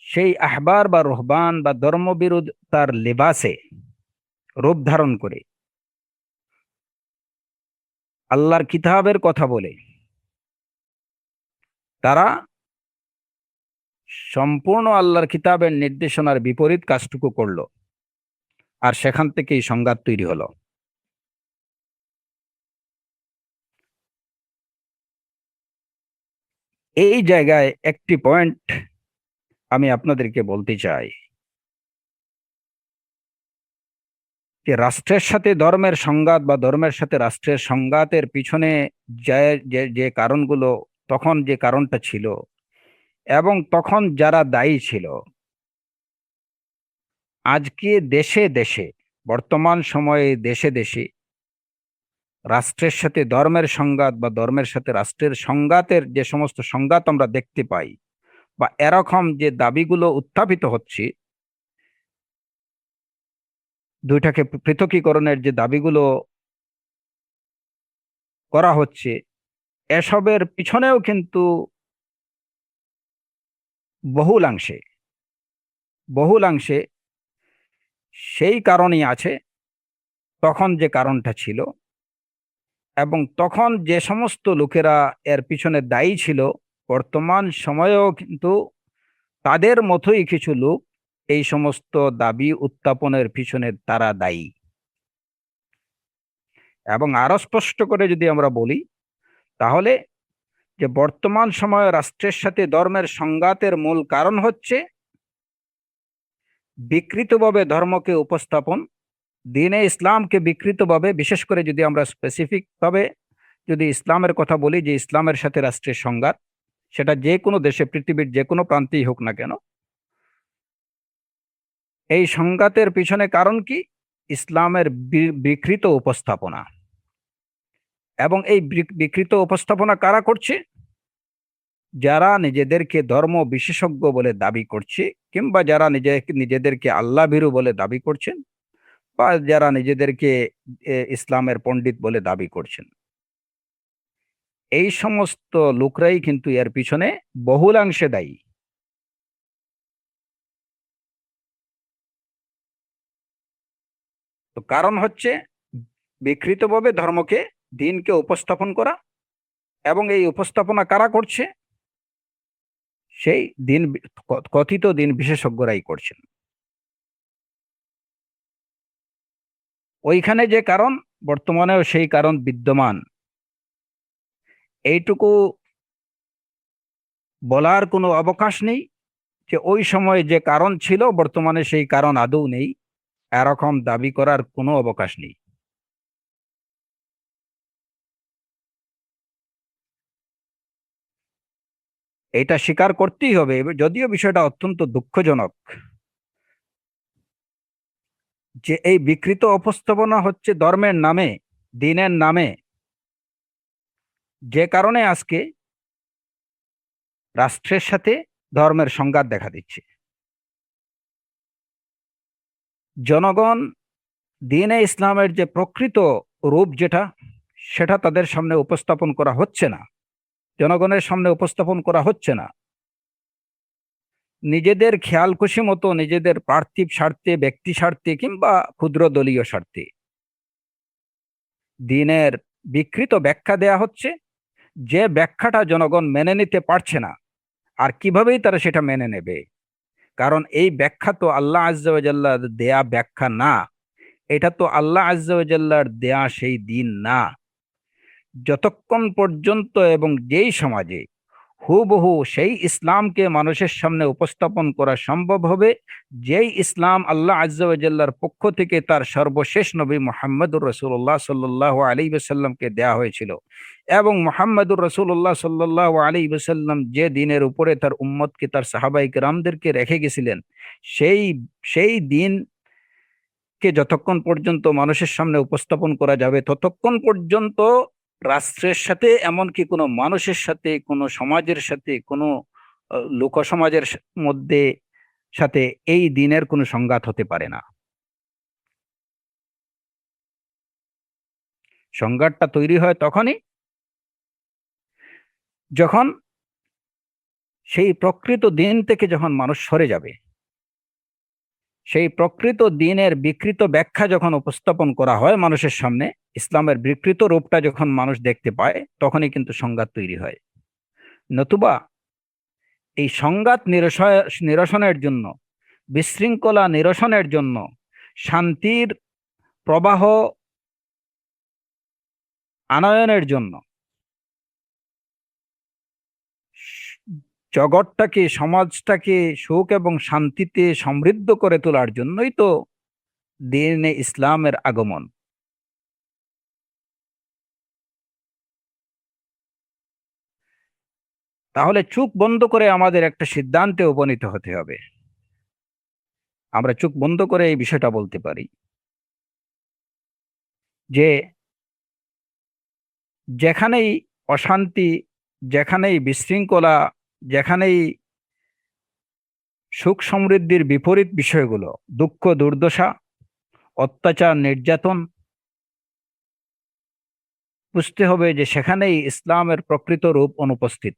সেই আহবার বা রহবান বা ধর্মভীরু তার লেবাসে রূপ ধারণ করে আল্লাহর কিতাবের কথা বলে তারা সম্পূর্ণ আল্লাহর কিতাবের নির্দেশনার বিপরীত কাজটুকু করলো, আর সেখান থেকেই সংঘাত তৈরি হলো। এই জায়গায় একটি পয়েন্ট আমি আপনাদেরকে বলতে চাই, যে রাষ্ট্রের সাথে ধর্মের সংঘাত বা ধর্মের সাথে রাষ্ট্রের সংঘাতের পিছনে যে যে যে কারণগুলো, তখন যে কারণটা ছিল এবং তখন যারা দায়ী ছিল, আজকে দেশে দেশে, বর্তমান সময়ে দেশে দেশে রাষ্ট্রের সাথে ধর্মের সংঘাত বা ধর্মের সাথে রাষ্ট্রের সংঘাতের যে সমস্ত সংঘাত আমরা দেখতে পাই বা এরকম যে দাবিগুলো উত্থাপিত হচ্ছে, দুইটাকে পৃথকীকরণের যে দাবিগুলো করা হচ্ছে, এসবের পিছনেও কিন্তু বহুলাংশে বহুলাংশে সেই কারণই আছে, তখন যে কারণটা ছিল, এবং তখন যে সমস্ত লোকেরা এর পিছনে দায়ী ছিল, বর্তমান সময়েও কিন্তু তাদের মতোই কিছু লোক এই সমস্ত দাবি উত্থাপনের পিছনে তারা দায়ী। এবং আরো স্পষ্ট করে যদি আমরা বলি, তাহলে যে বর্তমান সময়ে রাষ্ট্রের সাথে ধর্মের সংঘাতের মূল কারণ হচ্ছে বিকৃতভাবে ধর্মকে উপস্থাপন, দ্বীনে ইসলামকে বিকৃতভাবে, বিশেষ করে যদি আমরা স্পেসিফিক ভাবে যদি ইসলামের কথা বলি, যে ইসলামের সাথে রাষ্ট্রের সংঘাত, সেটা যে কোনো দেশে, পৃথিবীর যে কোনো প্রান্তেই হোক না কেন, এই সংঘাতের পিছনে কারণ কি? ইসলামের বিকৃত উপস্থাপনা। এবং এই বিকৃত উপস্থাপনা কারা করছে? যারা নিজেদেরকে ধর্ম বিশেষজ্ঞ বলে দাবি করছে, কিংবা যারা নিজেদেরকে আল্লাহ ভীরু বলে দাবি করছেন, বা যারা নিজেদেরকে ইসলামের পণ্ডিত বলে দাবি করছেন, এই সমস্ত লোকরাই কিন্তু এর পিছনে বহুলাংশে দায়ী। তো কারণ হচ্ছে বিকৃতভাবে ধর্মকে, দিনকে উপস্থাপন করা। এবং এই উপস্থাপনা কারা করছে? সেই দিন, কথিত দিন বিশেষজ্ঞরাই করছেন। ওইখানে যে কারণ, বর্তমানেও সেই কারণ বিদ্যমান, এইটুকু বলার কোনো অবকাশ নেই যে ওই সময় যে কারণ ছিল বর্তমানে সেই কারণ আদৌ নেই, এরকম দাবি করার কোনো অবকাশ নেই। এটা স্বীকার করতেই হবে, যদিও বিষয়টা অত্যন্ত দুঃখজনক যে এই বিকৃত উপস্থাপনা হচ্ছে ধর্মের নামে, দিনের নামে, যে কারণে আজকে রাষ্ট্রের সাথে ধর্মের সংঘাত দেখা দিচ্ছে। জনগণ দ্বীনে ইসলামের যে প্রকৃত রূপ, যেটা, সেটা তাদের সামনে উপস্থাপন করা হচ্ছে না, জনগণের সামনে উপস্থাপন করা হচ্ছে না। নিজেদের খেয়াল খুশি মতো, নিজেদের পার্থিব স্বার্থে, ব্যক্তি স্বার্থে, কিংবা ক্ষুদ্র দলীয় স্বার্থে দ্বীনের বিকৃত ব্যাখ্যা দেয়া হচ্ছে, যে ব্যাখ্যাটা জনগণ মেনে নিতে পারছে না। আর কিভাবেই তারা সেটা মেনে নেবে? কারণ এই ব্যাখ্যা তো আল্লাহ আজ্জা ওয়া জাল্লার দেয়া ব্যাখ্যা না, এটা তো আল্লাহ আজ্জা ওয়া জাল্লার দেয়া সেই দিন না। যতক্ষণ পর্যন্ত এবং যেই সমাজে হুবহু সেই ইসলামকে মানুষের সামনে উপস্থাপন করা সম্ভব হবে, যেই ইসলাম আল্লাহ আজ্জা ওয়া জাল্লার পক্ষ থেকে তার সর্বশেষ নবী মুহাম্মদুর রাসূলুল্লাহ সাল্লাল্লাহু আলাইহি ওয়াসাল্লামকে দেয়া হয়েছিল, এবং মুহাম্মদুর রাসূলুল্লাহ সাল্লাল্লাহু আলাইহি ওয়াসাল্লাম যে দিনের উপরে তার উম্মতকে, তার সাহাবায়ে কেরামদেরকে রেখে গেছিলেন, সেই সেই দিনকে যতক্ষণ পর্যন্ত মানুষের সামনে উপস্থাপন করা যাবে, ততক্ষণ পর্যন্ত রাষ্ট্রের সাথে, এমনকি কোনো মানুষের সাথে, কোনো সমাজের সাথে, কোনো লোক সমাজের মধ্যে সাথে এই দিনের কোনো সংঘাত হতে পারে না। সংঘাতটা তৈরি হয় তখনই যখন সেই প্রকৃত দিন থেকে যখন মানুষ সরে যাবে, সেই প্রকৃত দিনের বিকৃত ব্যাখ্যা যখন উপস্থাপন করা হয় মানুষের সামনে, ইসলামের বিকৃত রূপটা যখন মানুষ দেখতে পায়, তখনই কিন্তু সংঘাত তৈরি হয়। নতুবা এই সংঘাত নিরসনের জন্য, বিশৃঙ্খলা নিরসনের জন্য, শান্তির প্রবাহ আনয়নের জন্য, জগৎটাকে, সমাজটাকে সুখ এবং শান্তিতে সমৃদ্ধ করে তোলার জন্যই তো দ্বীনে ইসলামের আগমন। তাহলে চোখ বন্ধ করে আমাদের একটা সিদ্ধান্তে উপনীত হতে হবে। আমরা চোখ বন্ধ করে এই বিষয়টা বলতে পারি যে যেখানেই অশান্তি, যেখানেই বিশৃঙ্খলা, যেখানেই সুখ সমৃদ্ধির বিপরীত বিষয়গুলো, দুঃখ দুর্দশা, অত্যাচার নির্যাতন, বুঝতে হবে যে সেখানেই ইসলামের প্রকৃত রূপ অনুপস্থিত।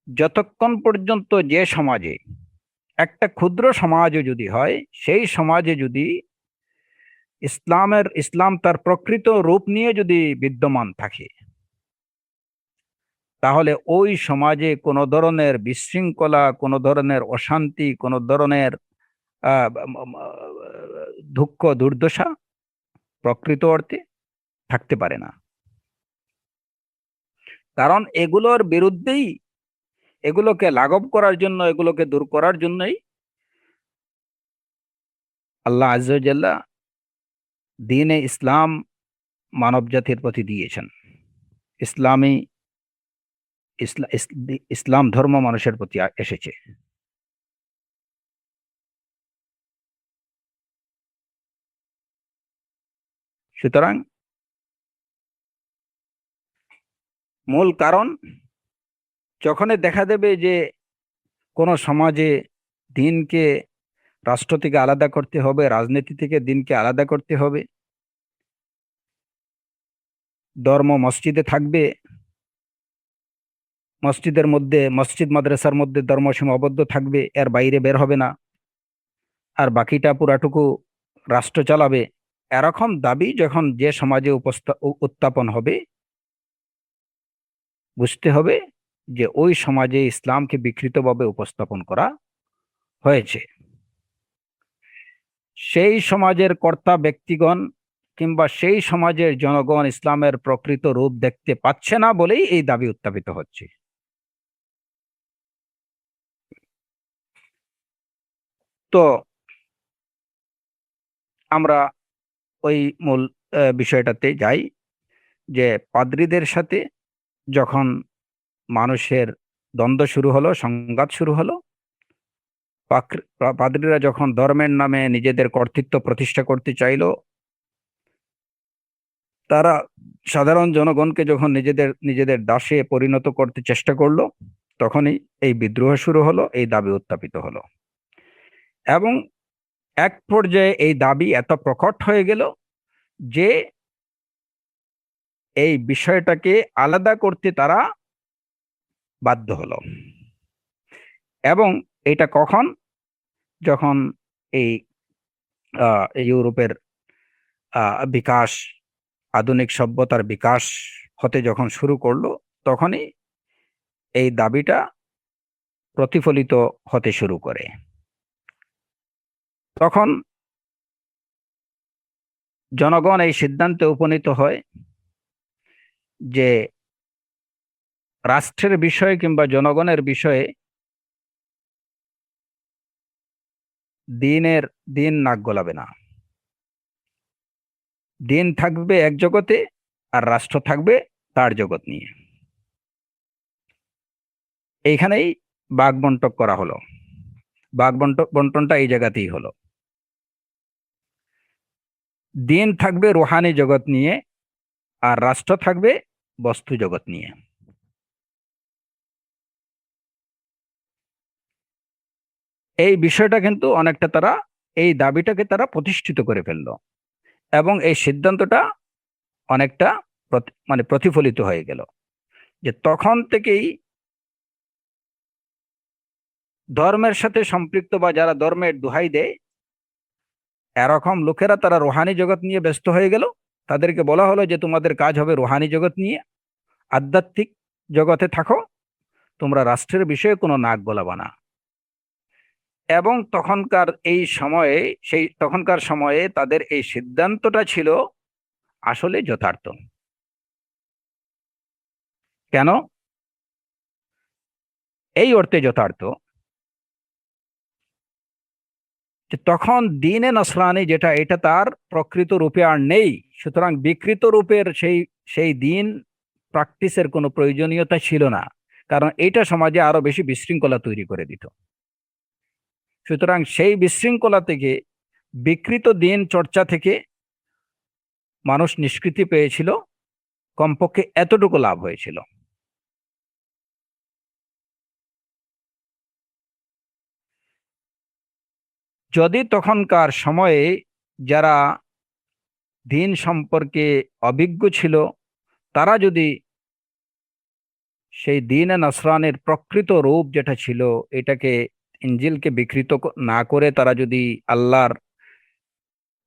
যতক্ষণ পর্যন্ত যে সমাজে, একটা ক্ষুদ্র সমাজও যদি হয়, সেই সমাজে যদি ইসলাম তার প্রকৃত রূপ নিয়ে যদি বিদ্যমান থাকে, তাহলে ওই সমাজে কোনো ধরনের বিশৃঙ্খলা, কোনো ধরনের অশান্তি, কোনো ধরনের আহ, দুঃখ দুর্দশা প্রকৃত অর্থে থাকতে পারে না। কারণ এগুলোর বিরুদ্ধেই, এগুলোকে লাঘব করার জন্য, এগুলোকে দূর করার জন্যই আল্লাহ আজ্জা ওয়া জাল্লা দ্বীনে ইসলাম মানব জাতির প্রতি দিয়েছেন। ইসলামী ইসলাম ধর্ম মানুষের প্রতি এসেছে। সুতরাং মূল কারণ, যখনই দেখা দেবে যে কোনো সমাজে দিনকে রাষ্ট্র থেকে আলাদা করতে হবে, রাজনীতি থেকে দিনকে আলাদা করতে হবে, ধর্ম মসজিদে থাকবে, মসজিদের মধ্যে, মসজিদ মাদ্রাসার মধ্যে ধর্ম সীমাবদ্ধ থাকবে, এর বাইরে বের হবে না, আর বাকিটা পুরাটুকু রাষ্ট্র চালাবে, এরকম দাবি যখন যে সমাজে উত্থাপন হবে, বুঝতে হবে যে ওই সমাজে ইসলামকে বিকৃতভাবে উপস্থাপন করা হয়েছে। সেই সমাজের কর্তা ব্যক্তিগণ কিংবা সেই সমাজের জনগণ ইসলামের প্রকৃত রূপ দেখতে পাচ্ছে না বলেই এই দাবি উত্থাপিত হচ্ছে। তো আমরা ওই মূল বিষয়টাতে যাই, যে পাদ্রীদের সাথে যখন মানুষের দ্বন্দ্ব শুরু হলো, সংঘাত শুরু হলো, পাদ্রীরা যখন ধর্মের নামে নিজেদের কর্তৃত্ব প্রতিষ্ঠা করতে চাইলো, তারা সাধারণ জনগণকে যখন নিজেদের নিজেদের দাসে পরিণত করতে চেষ্টা করলো, তখনই এই বিদ্রোহ শুরু হলো, এই দাবি উত্থাপিত হলো। এবং এক পর্যায়ে এই দাবি এত প্রকট হয়ে গেল যে এই বিষয়টাকে আলাদা করতে তারা বাধ্য হলো। এবং এটা কখন? যখন এই ইউরোপের বিকাশ, আধুনিক সভ্যতার বিকাশ হতে যখন শুরু করলো, তখনই এই দাবিটা প্রতিফলিত হতে শুরু করে। তখন জনগণ এই সিদ্ধান্তে উপনীত হয় যে রাষ্ট্রের বিষয়ে কিংবা জনগণের বিষয়ে দিন নাক গলাবে না। দিন থাকবে এক জগতে, আর রাষ্ট্র থাকবে তার জগৎ নিয়ে। এইখানেই বাঘ বন্টন করা হলো। বন্টনটা এই জায়গাতেই হলো। দিন থাকবে রুহানি জগৎ নিয়ে, আর রাষ্ট্র থাকবে বস্তু জগৎ নিয়ে। এই বিষয়টা কিন্তু অনেকটা তারা, এই দাবিটাকে তারা প্রতিষ্ঠিত করে ফেললো, এবং এই সিদ্ধান্তটা অনেকটা মানে প্রতিফলিত হয়ে গেল, যে তখন থেকেই ধর্মের সাথে সম্পৃক্ত বা যারা ধর্মের দোহাই দেয়, এরকম লোকেরা তারা রুহানি জগৎ নিয়ে ব্যস্ত হয়ে গেল। তাদেরকে বলা হলো যে তোমাদের কাজ হবে রুহানি জগৎ নিয়ে, আধ্যাত্মিক জগতে থাকো, তোমরা রাষ্ট্রের বিষয়ে কোনো নাক গলাবা না। এবং তখনকার সময়ে তাদের এই সিদ্ধান্তটা ছিল আসলে যথার্থ। কেন? এই অর্থে যথার্থ যে তখন দ্বীনে নসরানি যেটা, এটা তার প্রকৃত রূপে আর নেই। সুতরাং বিকৃত রূপের সেই সেই দ্বীন প্র্যাকটিসের কোনো প্রয়োজনীয়তা ছিল না, কারণ এটা সমাজে আরো বেশি বিশৃঙ্খলা তৈরি করে দিত। সুতরাং সেই বিশৃঙ্খলা থেকে, বিকৃত দিন চর্চা থেকে মানুষ নিষ্কৃতি পেয়েছিল, কমপক্ষে এতটুকু লাভ হয়েছিল। যদি তখনকার সময়ে যারা দিন সম্পর্কে অভিজ্ঞ ছিল, তারা যদি সেই দিন নসরানের প্রকৃত রূপ যেটা ছিল, এটাকে, ইনজিলকে বিকৃত না করে তারা যদি আল্লাহর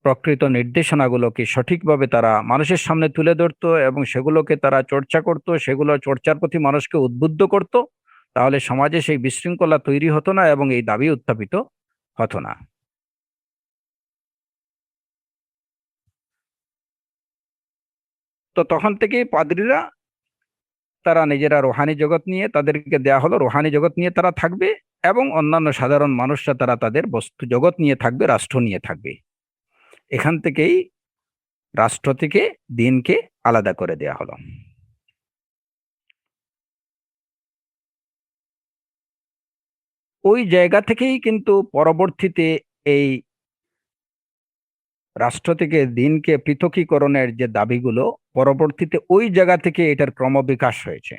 প্রকৃত নির্দেশনাগুলোকে সঠিকভাবে তারা মানুষের সামনে তুলে ধরতো এবং সেগুলোকে তারা চর্চা করত, সেগুলো চর্চার প্রতি মানুষকে উদ্বুদ্ধ করত, তাহলে সমাজে সেই বিশৃঙ্খলা তৈরি হতো না এবং এই দাবি উত্থাপিত হতো না। তো তখন থেকেই পাদ্রীরা, তারা নিজেরা রুহানি জগৎ নিয়ে, তাদেরকে দেয়া হলো রুহানি জগৎ নিয়ে তারা থাকবে, এবং অন্যান্য সাধারণ মানুষরা তারা তাদের বস্তু জগৎ নিয়ে থাকবে, রাষ্ট্র নিয়ে থাকবে। এখান থেকেই রাষ্ট্র থেকে দিনকে আলাদা করে দেয়া হলো। ওই জায়গা থেকেই কিন্তু পরবর্তীতে এই রাষ্ট্র থেকে দিনকে পৃথকীকরণের যে দাবিগুলো, পরবর্তীতে ওই জায়গা থেকে এটার ক্রমবিকাশ হয়েছে।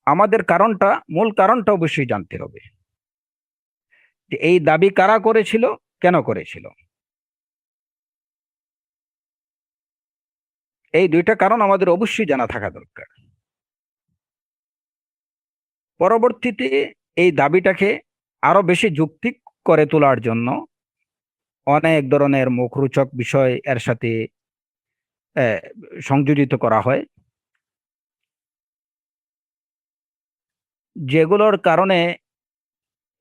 আমাদের কারণটা, মূল কারণটা অবশ্যই জানতে হবে যে এই দাবি কারা করেছিল, কেন করেছিল। এই দুইটা কারণ আমাদের অবশ্যই জানা থাকা দরকার। পরবর্তীতে এই দাবিটাকে আরো বেশি যৌক্তিক করে তোলার জন্য অনেক ধরনের মুখরোচক বিষয় এর সাথে আহ, সংযোজিত করা হয়, যেগুলোর কারণে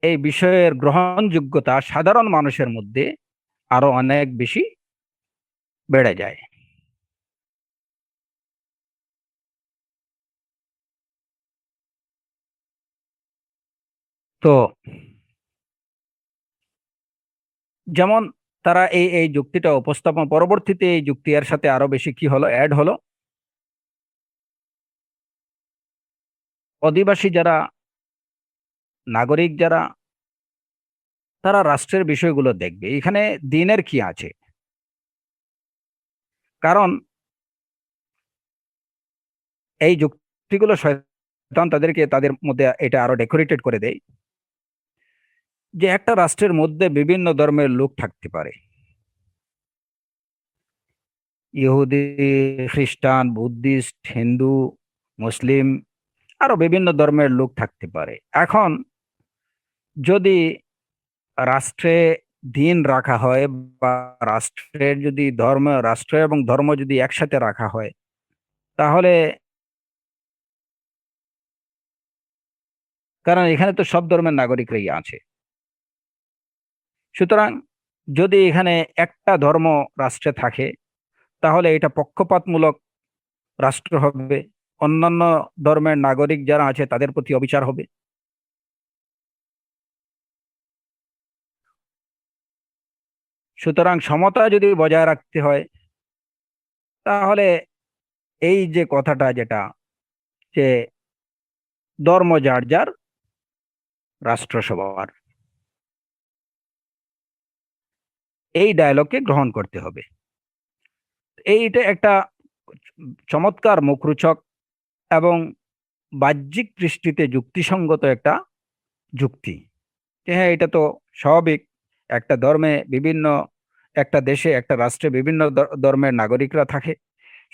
এই বিষয়ের গ্রহণযোগ্যতা সাধারণ মানুষের মধ্যে আরো অনেক বেশি বেড়ে যায়। তো যেমন তারা এই এই যুক্তিটা উপস্থাপন, পরবর্তীতে এই যুক্তি এর সাথে আরো বেশি কি হলো, অ্যাড হলো, অধিবাসী যারা, নাগরিক যারা, তারা রাষ্ট্রের বিষয়গুলো দেখবে, এখানে দিনের কি আছে। কারণ এই যুক্তিগুলো শয়তান তাদেরকে, তাদের মধ্যে এটা আরো ডেকোরেটেড করে দেয় যে একটা রাষ্ট্রের মধ্যে বিভিন্ন ধর্মের লোক থাকতে পারে, ইহুদি, খ্রিস্টান, বুদ্ধিস্ট, হিন্দু, মুসলিম, আরো বিভিন্ন ধর্মের লোক থাকতে পারে। এখন যদি রাষ্ট্রে দিন রাখা হয়, বা রাষ্ট্রের যদি ধর্ম, রাষ্ট্র এবং ধর্ম যদি একসাথে রাখা হয়, তাহলে, কারণ এখানে তো সব ধর্মের নাগরিকরাই আছে, সুতরাং যদি এখানে একটা ধর্ম রাষ্ট্রে থাকে, তাহলে এটা পক্ষপাতমূলক রাষ্ট্র হবে, অন্যান্য ধর্মের নাগরিক যারা আছে তাদের প্রতি অবিচার হবে। সুতরাং সমতা যদি বজায় রাখতে হয়, তাহলে এই যে কথাটা যেটা, যে ধর্ম যার যার, রাষ্ট্র সবার, এই ডায়লগকে গ্রহণ করতে হবে। এইটা একটা চমৎকার, মুখরোচক এবং বাহ্যিক দৃষ্টিতে যুক্তিসঙ্গত একটা যুক্তি, যে হ্যাঁ, এটা তো স্বাভাবিক, একটা ধর্মে বিভিন্ন, একটা দেশে, একটা রাষ্ট্রে বিভিন্ন ধর্মের নাগরিকরা থাকে।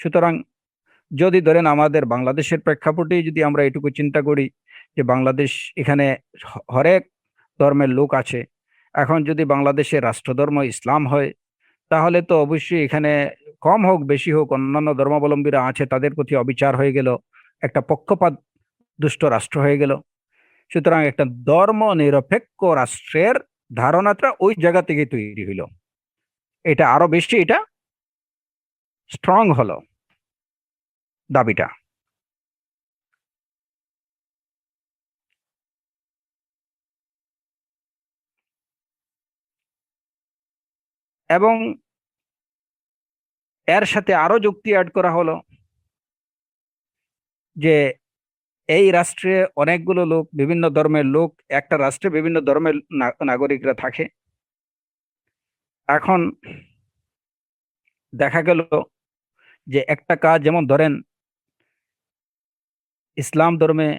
সুতরাং যদি ধরেন আমাদের বাংলাদেশের প্রেক্ষাপটেই যদি আমরা এটুকু চিন্তা করি যে বাংলাদেশ, এখানে হরেক ধর্মের লোক আছে, এখন যদি বাংলাদেশের রাষ্ট্রধর্ম ইসলাম হয়, তাহলে তো অবশ্যই এখানে কম হোক বেশি হোক অন্যান্য ধর্মাবলম্বীরা আছে, তাদের প্রতি অবিচার হয়ে গেল, একটা পক্ষপাত দুষ্ট রাষ্ট্র হয়ে গেল। সুতরাং একটা ধর্ম নিরপেক্ষ রাষ্ট্রের ধারণাটা ওই জায়গা থেকে তৈরি হইল, এটা আরো বেশি, এটা স্ট্রং হলো দাবিটা। এবং এর সাথে আরো যুক্তি অ্যাড করা হলো যে এই রাষ্ট্রে অনেকগুলো লোক, বিভিন্ন ধর্মের লোক, একটা রাষ্ট্রে বিভিন্ন ধর্মের নাগরিকরা থাকে। এখন দেখা গেল যে একটা কাজ, যেমন ধরেন ইসলাম ধর্মে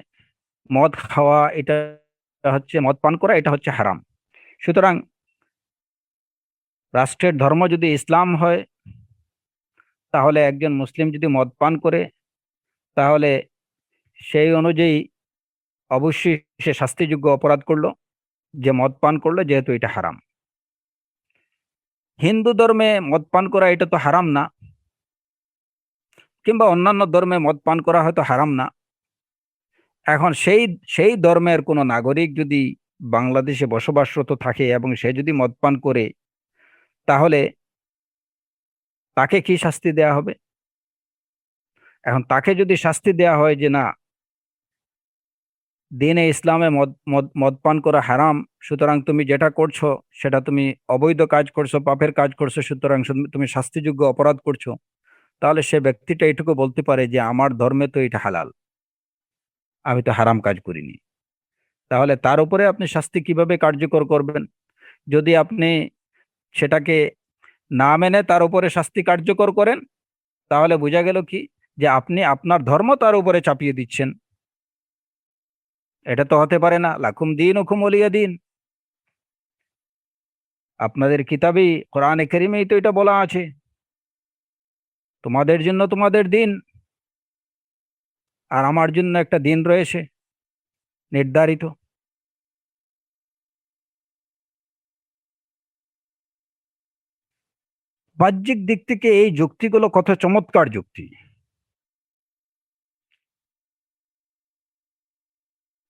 মদ খাওয়া, এটা হচ্ছে মদ পান করা, এটা হচ্ছে হারাম। সুতরাং রাষ্ট্রের ধর্ম যদি ইসলাম হয়, তাহলে একজন মুসলিম যদি মদ পান করে, তাহলে সেই অনুযায়ী অবশ্যই সে শাস্তিযোগ্য অপরাধ করলো, যে মদ পান করলো, যেহেতু এটা হারাম। হিন্দু ধর্মে মদ পান করা এটা তো হারাম না, কিংবা অন্যান্য ধর্মে মদ পান করা হয়তো হারাম না। এখন সেই সেই ধর্মের কোনো নাগরিক যদি বাংলাদেশে বসবাসরত থাকে এবং সে যদি মদ পান করে, তাহলে তাকে কি শাস্তি দেয়া হবে? এখন তাকে যদি শাস্তি দেয়া হয় যে না, দ্বীনে ইসলামে মদ মদ মদ পান করা হারাম, সুতরাং তুমি যেটা করছো সেটা তুমি অবৈধ কাজ করছো, পাপের কাজ করছো, সুতরাং তুমি শাস্তিযোগ্য অপরাধ করছো, তাহলে সে ব্যক্তিটা এটুকু বলতে পারে যে আমার ধর্মে তো এটা হালাল, আমি তো হারাম কাজ করিনি। তাহলে তার উপরে আপনি শাস্তি কিভাবে কার্যকর করবেন? যদি আপনি সেটাকে না মেনে তার উপরে শাস্তি কার্যকর করেন, তাহলে বোঝা গেল কি, যে আপনি আপনার ধর্ম তার উপরে চাপিয়ে দিচ্ছেন। এটা তো হতে পারে না। লাকুম দিন হুকুম ওলিয়া দিন, আপনাদের কিতাবেই, কোরআনে কারিমেই তো এটা বলা আছে, তোমাদের জন্য তোমাদের দিন, আর আমার জন্য একটা দিন রয়েছে নির্ধারিত। বাহ্যিক দিক থেকে এই যুক্তিগুলো কত চমৎকার যুক্তি।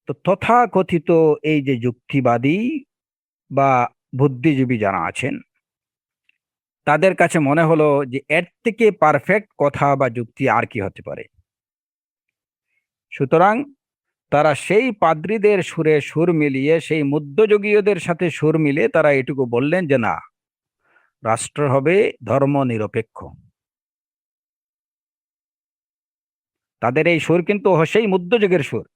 তো তথাকথিত এই যে যুক্তিবাদী বা বুদ্ধিজীবী যারা আছেন, তাদের কাছে মনে হলো যে এর থেকে পারফেক্ট কথা বা যুক্তি আর কি হতে পারে। সুতরাং তারা সেই পাদ্রীদের সুরে সুর মিলিয়ে, সেই মধ্যযুগীয়দের সাথে সুর মিলিয়ে তারা এটুকু বললেন যে না, রাষ্ট্র হবে ধর্ম নিরপেক্ষ। তাদের এই সুর কিন্তু সেই মধ্যযুগের সুর,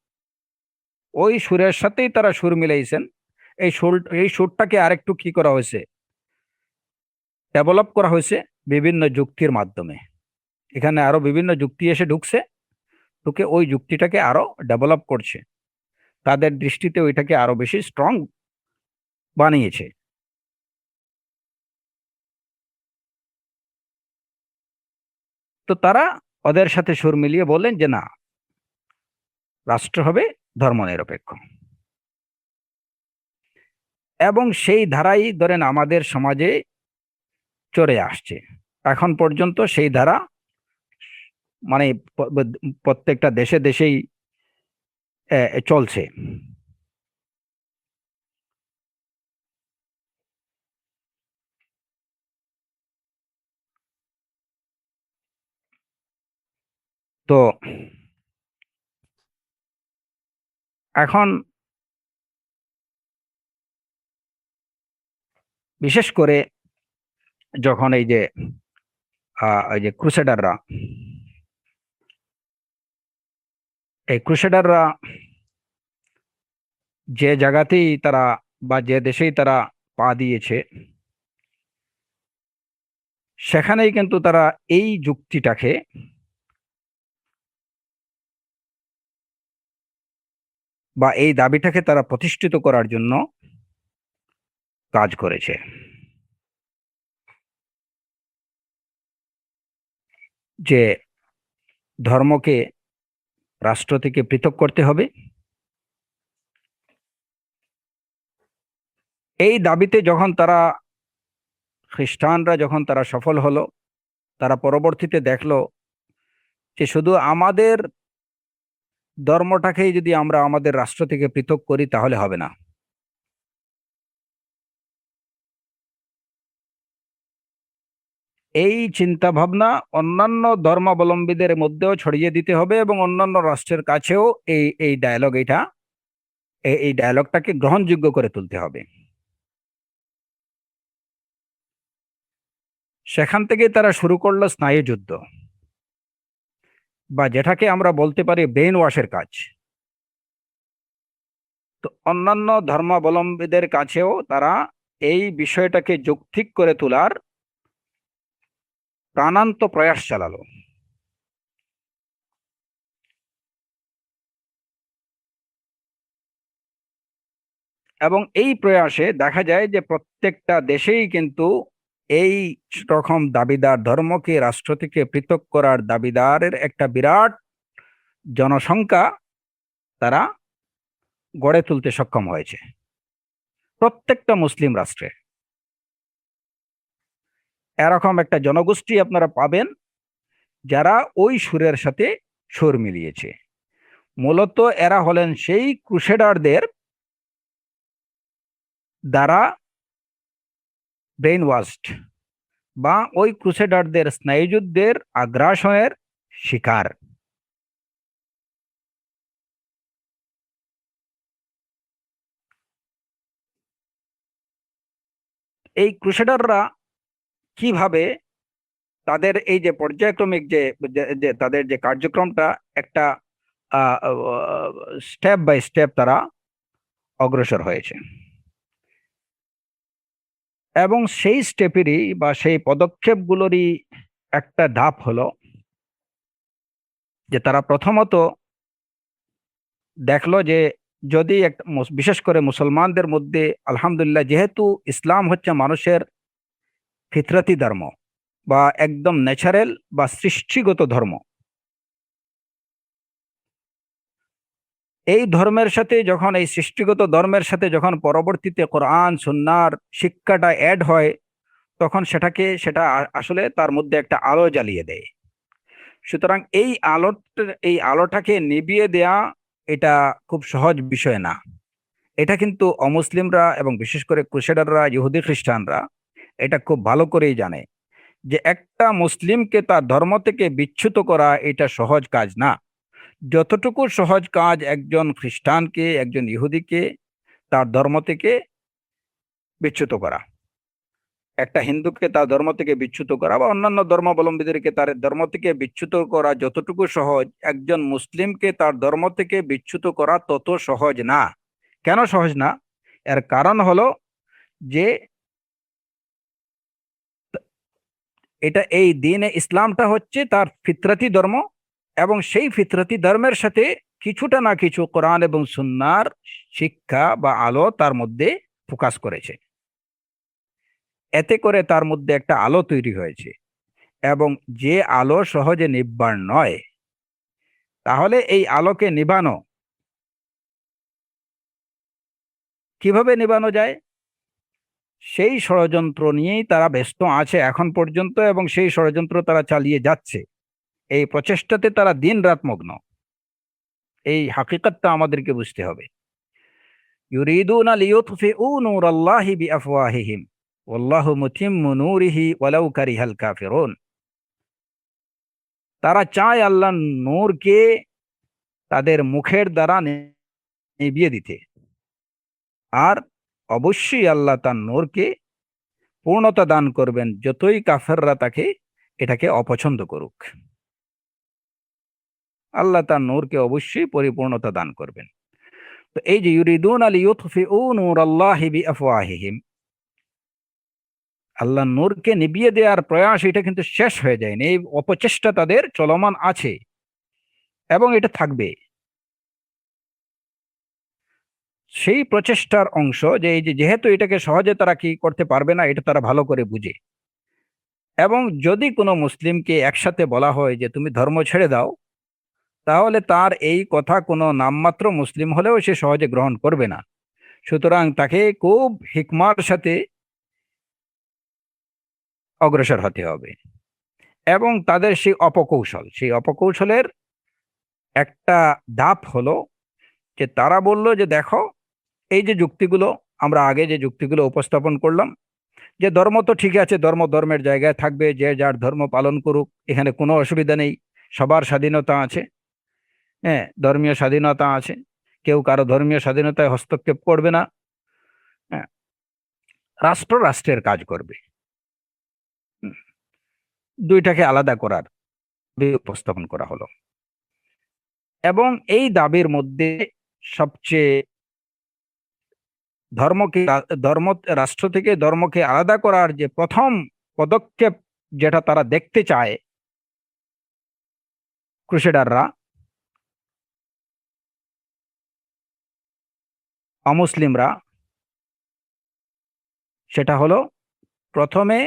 ওই সুরের সাথেই তারা সুর মিলাইছেন। এই সুরটাকে আরেকটু কি করা হয়েছে, ডেভেলপ করা হয়েছে বিভিন্ন যুক্তির মাধ্যমে। এখানে আরো বিভিন্ন যুক্তি এসে ঢুকছে, ঢুকে ওই যুক্তিটাকে আরো ডেভেলপ করছে, তাদের দৃষ্টিতে ওইটাকে আরো বেশি স্ট্রং বানিয়েছে। তো তারা ওদের সাথে সুর মিলিয়ে বললেন যে না, রাষ্ট্র হবে ধর্মনিরপেক্ষ। এবং সেই ধারাই ধরেন আমাদের সমাজে চলে আসছে এখন পর্যন্ত, সেই ধারা মানে প্রত্যেকটা দেশে দেশেই চলছে। তো এখন বিশেষ করে যখন এই যে ক্রুসেডাররা যে জায়গাতেই তারা বা যে দেশেই তারা পা দিয়েছে, সেখানেই কিন্তু তারা এই যুক্তিটাকে বা এই দাবিটাকে তারা প্রতিষ্ঠিত করার জন্য কাজ করেছে, যে ধর্মকে রাষ্ট্র থেকে পৃথক করতে হবে। এই দাবিতে যখন তারা, খ্রিস্টানরা যখন তারা সফল হলো, তারা পরবর্তীতে দেখলো যে শুধু আমাদের ধর্মটাকেই যদি আমরা আমাদের রাষ্ট্র থেকে পৃথক করি তাহলে হবে না। এই চিন্তা ভাবনা অন্যান্য ধর্মাবলম্বীদের মধ্যেও ছড়িয়ে দিতে হবে, এবং অন্যান্য রাষ্ট্রের কাছেও এই ডায়ালগ, এই ডায়ালগটাকে গ্রহণযোগ্য করে তুলতে হবে। সেখান থেকে তারা শুরু করলো স্নায়ুযুদ্ধ, বা যেটাকে আমরা বলতে পারি ব্রেন ওয়াশের কাজ। তো অন্যান্য ধর্মাবলম্বীদের কাছেও তারা এই বিষয়টাকে যৌক্তিক করে তোলার প্রাণান্ত প্রয়াস চালালো। এবং এই প্রয়াসে দেখা যায় যে প্রত্যেকটা দেশেই কিন্তু এই রকম দাবিদার, ধর্মকে রাষ্ট্র থেকে পৃথক করার দাবিদারের একটা বিরাট জনসংখ্যা তারা গড়ে তুলতে সক্ষম হয়েছে প্রত্যেকটা মুসলিম রাষ্ট্রে। এরকম একটা জনগোষ্ঠী আপনারা পাবেন যারা ওই সুরের সাথে সুর মিলিয়েছে। মূলত এরা হলেন সেই ক্রুসেডারদের দ্বারা ব্রেইন ওয়াশড, বা ওই ক্রুসেডারদের স্নায়ুযুদ্ধের আগ্রাসনের শিকার। এই ক্রুসেডাররা কিভাবে তাদের এই যে পর্যায়ক্রমিক যে যে তাদের যে কার্যক্রমটা একটা স্টেপ বাই স্টেপ তারা অগ্রসর হয়েছে, এবং সেই স্টেপেরই বা সেই পদক্ষেপগুলোরই একটা ধাপ হলো যে তারা প্রথমত দেখলো যে যদি একটা বিশেষ করে মুসলমানদের মধ্যে, আলহামদুলিল্লাহ, যেহেতু ইসলাম হচ্ছে মানুষের ফিতরাতি ধর্ম বা একদম ন্যাচারাল বা সৃষ্টিগত ধর্ম, এই ধর্মের সাথে যখন, এই সৃষ্টিগত ধর্মের সাথে যখন পরবর্তীতে কোরআন সুন্নাহর শিক্ষাটা অ্যাড হয়, তখন সেটা আসলে তার মধ্যে একটা আলো জ্বালিয়ে দেয়। সুতরাং এই আলোটাকে নিভিয়ে দেয়া এটা খুব সহজ বিষয় না। এটা কিন্তু অমুসলিমরা এবং বিশেষ করে ক্রুসেডাররা, ইহুদি খ্রিস্টানরা এটা খুব ভালো করেই জানে যে একটা মুসলিমকে তার ধর্ম থেকে বিচ্যুত করা এটা সহজ কাজ না। যতটুকু সহজ কাজ একজন খ্রিস্টানকে, একজন ইহুদিকে তার ধর্ম থেকে বিচ্যুত করা, একটা হিন্দুকে তার ধর্ম থেকে বিচ্যুত করা, বা অন্যান্য ধর্মাবলম্বীদেরকে তার ধর্ম থেকে বিচ্যুত করা যতটুকু সহজ, একজন মুসলিমকে তার ধর্ম থেকে বিচ্যুত করা তত সহজ না। কেন সহজ না? এর কারণ হলো যে এই দ্বীনে ইসলামটা হচ্ছে তার ফিতরাতি ধর্ম, এবং সেই ফিতরাতি ধর্মের সাথে কিছুটা না কিছু কোরআন এবং সুন্নাহর শিক্ষা বা আলো তার মধ্যে ফোকাস করেছে। এতে করে তার মধ্যে একটা আলো তৈরি হয়েছে, এবং যে আলো সহজে নির্বাণ নয়। তাহলে এই আলোকে নিভানো কিভাবে নিভানো যায়, সেই ষড়যন্ত্র নিয়েই তারা ব্যস্ত আছে এখন পর্যন্ত, এবং সেই ষড়যন্ত্র তারা চালিয়ে যাচ্ছে। এই প্রচেষ্টাতে তারা দিন রাত মগ্ন। এই হাকিকতটা আমাদেরকে বুঝতে হবে। ইউরিদুনা লিইউতফিউ নূরাল্লাহি বিআফওয়াহিহিম ওয়াল্লাহু মুতিম্মু নূরিহি ওয়ালাউ কারিহাল কাফিরুন। তারা চায় আল্লাহর নূরকে তাদের মুখের দ্বারা নিভিয়ে দিতে, আর অবশ্যই আল্লাহ তার নূরকে পূর্ণতা দান করবেন, যতই কাফেররা এটাকে অপছন্দ করুক। আল্লাহ তার নূরকে অবশ্যই পরিপূর্ণতা দান করবেন। তো এই যে ইউরিদুনা লিইউতফিউ নূরাল্লাহি বিআফওয়াহিহিম, আল্লাহ নূরকে নিভিয়ে দেওয়ার প্রয়াস এটা কিন্তু শেষ হয়ে যায়নি। এই অপচেষ্টা তাদের চলমান আছে, এবং এটা থাকবে। সেই প্রচেষ্টার অংশ যে এই যে যেহেতু এটাকে সহজে তারা কি করতে পারবে না, এটা তারা ভালো করে বুঝে। এবং যদি কোনো মুসলিমকে একসাথে বলা হয় যে তুমি ধর্ম ছেড়ে দাও, তাহলে তার এই কথা কোনো নামমাত্র মুসলিম হলেও সে সহজে গ্রহণ করবে না। সুতরাং তাকে খুব হিকমার সাথে অগ্রসর হতে হবে। এবং তাদের সেই অপকৌশলের একটা ধাপ হলো যে তারা বলল যে দেখো, এই যে যুক্তিগুলো আমরা আগে যে যুক্তিগুলো উপস্থাপন করলাম, যে ধর্ম তো ঠিক আছে, ধর্মের জায়গায় থাকবে, যে যার ধর্ম পালন করুক, এখানে কোনো অসুবিধা নেই, সবার স্বাধীনতা আছে। হ্যাঁ, ধর্মীয় স্বাধীনতা আছে, কেউ কারো ধর্মীয় স্বাধীনতায় হস্তক্ষেপ করবে না। হ্যাঁ, রাষ্ট্র রাষ্ট্রের কাজ করবে। হুম, দুইটাকে আলাদা করার উপস্থাপন করা হলো। এবং এই দাবির মধ্যে সবচেয়ে ধর্ম রাষ্ট্র থেকে ধর্মকে আলাদা করার যে প্রথম পদক্ষেপ যেটা তারা দেখতে চায় ক্রুসেডাররা, অমুসলিমরা, সেটা হলো প্রথমে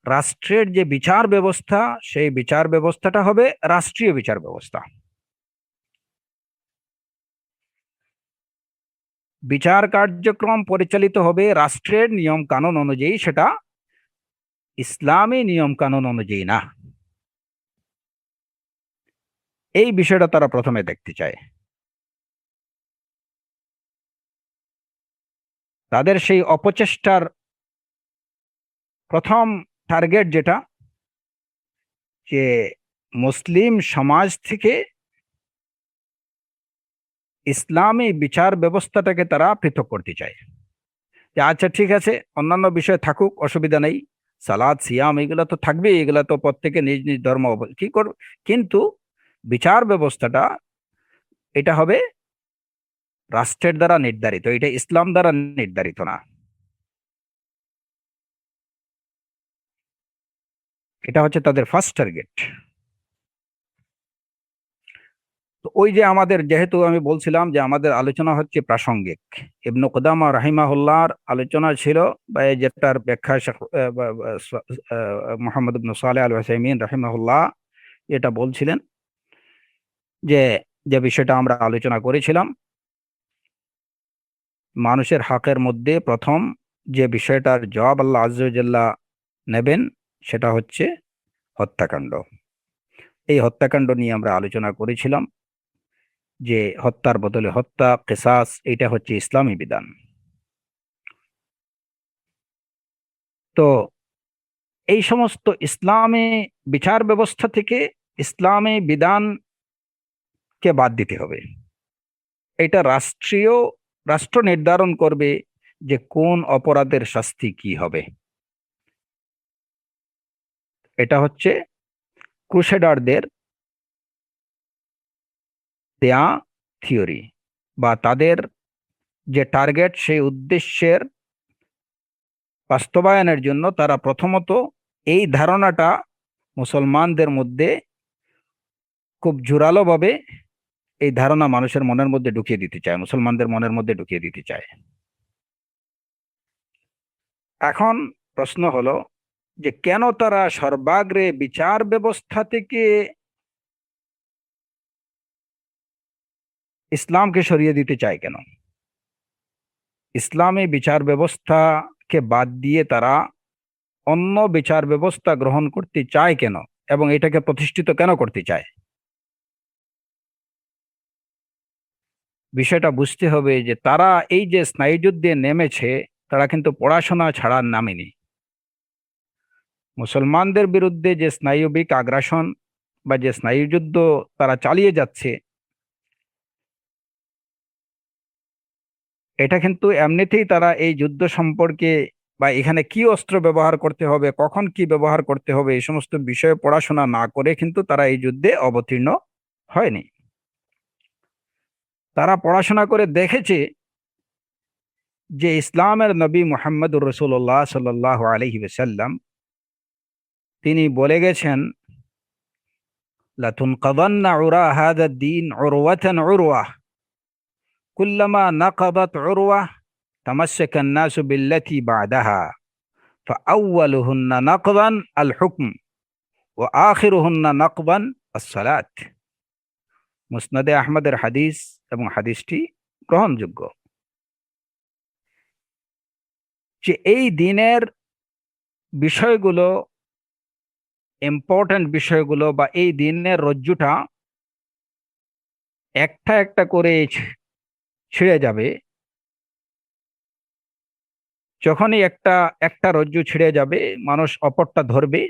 রাষ্ট্রের যে বিচার ব্যবস্থা, সেই বিচার ব্যবস্থাটা হবে রাষ্ট্রীয় বিচার ব্যবস্থা। বিচার কার্যক্রম পরিচালিত হবে রাষ্ট্রের নিয়ম কানুন অনুযায়ী, সেটা ইসলামী নিয়ম কানুন অনুযায়ী না। এই বিষয়টা তারা প্রথমে দেখতে চায়। তাদের সেই অপচেষ্টার প্রথম টার্গেট যেটা, যে মুসলিম সমাজ থেকে ইসলামী বিচার ব্যবস্থাটাকে তারা পৃথক করতে চায়। যে আচ্ছা ঠিক আছে, অন্যান্য বিষয় থাকুক, অসুবিধা নেই, সালাদ সিয়াম এগুলো তো থাকবেই, এগুলো তো প্রত্যেকে নিজ নিজ ধর্ম কি করবে, কিন্তু বিচার ব্যবস্থাটা এটা হবে রাষ্ট্রের দ্বারা নির্ধারিত, এটা ইসলাম দ্বারা নির্ধারিত না। এটা হচ্ছে তাদের ফার্স্ট টার্গেট। তো ওই যে আমাদের, যেহেতু আমি বলছিলাম যে আমাদের আলোচনা হচ্ছে প্রাসঙ্গিক, ইবনে কুদামা রাহিমাহুল্লাহর আলোচনা ছিল, বা যেটার ব্যাখ্যা মুহাম্মদ ইবনে সালেহ আল উসাইমিন রাহিমাহুল্লাহ এটা বলছিলেন, যে যে বিষয়টা আমরা আলোচনা করেছিলাম, মানুষের হকের মধ্যে প্রথম যে বিষয়টার জবাব আল্লাহ আযজা ওয়া জাল্লা নেবেন সেটা হচ্ছে হত্যাকাণ্ড। এই হত্যাকাণ্ড নিয়ে আমরা আলোচনা করেছিলাম যে হত্যার বদলে হত্যা, কিসাস, এটা হচ্ছে ইসলামী বিধান। তো এই সমস্ত ইসলামী বিচার ব্যবস্থা থেকে ইসলামী বিধানকে বাদ দিতে হবে। এটা রাষ্ট্র নির্ধারণ করবে যে কোন অপরাধের শাস্তি কি হবে। এটা হচ্ছে ক্রুসেডারদের দেয়া থিওরি, বা তাদের যে টার্গেট, সেই উদ্দেশ্যের বাস্তবায়নের জন্য তারা প্রথমত এই ধারণাটা মুসলমানদের মধ্যে খুব জোরালোভাবে, এই ধারণা মানুষের মনের মধ্যে ঢুকিয়ে দিতে চায়, মুসলমানদের মনের মধ্যে ঢুকিয়ে দিতে চায়। এখন প্রশ্ন হলো যে কেন তারা সর্বাগ্রে বিচার ব্যবস্থা থেকে ইসলামকে সরিয়ে দিতে চায় কেন? ইসলামী বিচার ব্যবস্থাকে বাদ দিয়ে তারা অন্য বিচার ব্যবস্থা গ্রহণ করতে চায় কেন, এবং এটাকে প্রতিষ্ঠিত কেন করতে চায়? বিষয়টা বুঝতে হবে যে তারা এই যে স্নায়ুযুদ্ধে নেমেছে, তারা কিন্তু পড়াশোনা ছাড়া নামেনি। মুসলমানদের বিরুদ্ধে যে স্নায়বিক আগ্রাসন বা যে স্নায়ুযুদ্ধ তারা চালিয়ে যাচ্ছে, এটা কিন্তু এমনিতেই তারা এই যুদ্ধ সম্পর্কে, বা এখানে কি অস্ত্র ব্যবহার করতে হবে, কখন কি ব্যবহার করতে হবে, এই সমস্ত বিষয়ে পড়াশোনা না করে কিন্তু তারা এই যুদ্ধে অবতীর্ণ হয়নি। তারা পড়াশোনা করে দেখেছে যে ইসলামের নবী মুহাম্মদুর রাসূলুল্লাহ সাল্লাল্লাহু আলাইহি ওয়াসাল্লাম তিনি বলে গেছেন, লাতুনকাদান্না উরা হাযা দ্বীন উরওয়াতান উরওয়া কুল্লামা নাকাদাত উরওয়া তামাসসাকা আন-নাসু বিল্লাতী বা'দাহা ফাআউয়ালুহুন্না নাকদান আল হুকম ওয়া আখিরুহুন্না নাকদান আস-সালাত। মুসনাদে আহমদের হাদিস, এবং হাদিসটি গ্রহণযোগ্য, যে এই দিনের বিষয়গুলো, ইম্পর্টেন্ট বিষয়গুলো, বা এই দিনের রজ্জুটা একটা একটা করে ছিঁড়ে যাবে। যখনই একটা একটা রজ্জু ছিঁড়ে যাবে, মানুষ অপরটা ধরবে।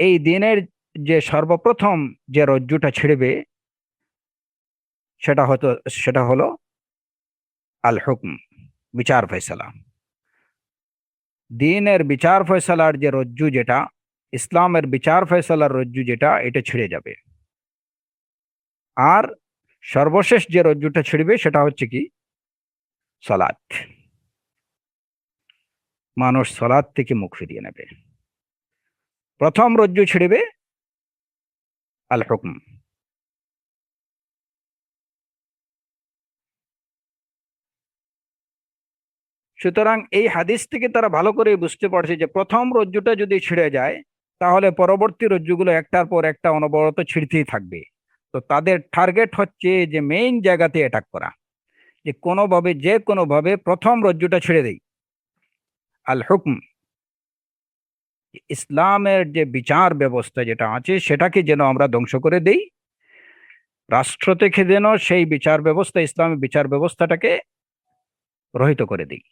এই দিনের যে সর্বপ্রথম যে রজ্জুটা ছিঁড়বে, সেটা হলো আল হুকম, বিচার ফয়সালা। দিনের বিচার ফয়সালার যে রজ্জু, যেটা ইসলামের বিচার ফয়সালার রজ্জু, যেটা এটা ছিঁড়ে যাবে। আর সর্বশেষ যে রজ্জুটা ছিঁড়বে সেটা হচ্ছে কি? সালাত। মানুষ সালাত থেকে মুখ ফিরিয়ে নেবে। প্রথম রজ্জু ছিঁড়বে আল হুকম। সুতরাং এই হাদিস থেকে তারা ভালো করে বুঝতে পারছে যে প্রথম রজ্জুটা যদি ছিঁড়ে যায়, তাহলে পরবর্তী রজ্জুগুলো একটার পর একটা অনবরত ছিঁড়তেই থাকবে। তো তাদের টার্গেট হচ্ছে যে মেইন জায়গাতে অ্যাটাক করা, যে কোনোভাবে যে কোনোভাবে প্রথম রজ্জুটা ছেড়ে দেই। আল হুকম, ইসলামের যে বিচার ব্যবস্থা যেটা আছে সেটাকে যেন আমরা ধ্বংস করে দেই। রাষ্ট্র থেকে যেন সেই বিচার ব্যবস্থা, ইসলামী বিচার ব্যবস্থাটাকে রহিত করে দেই।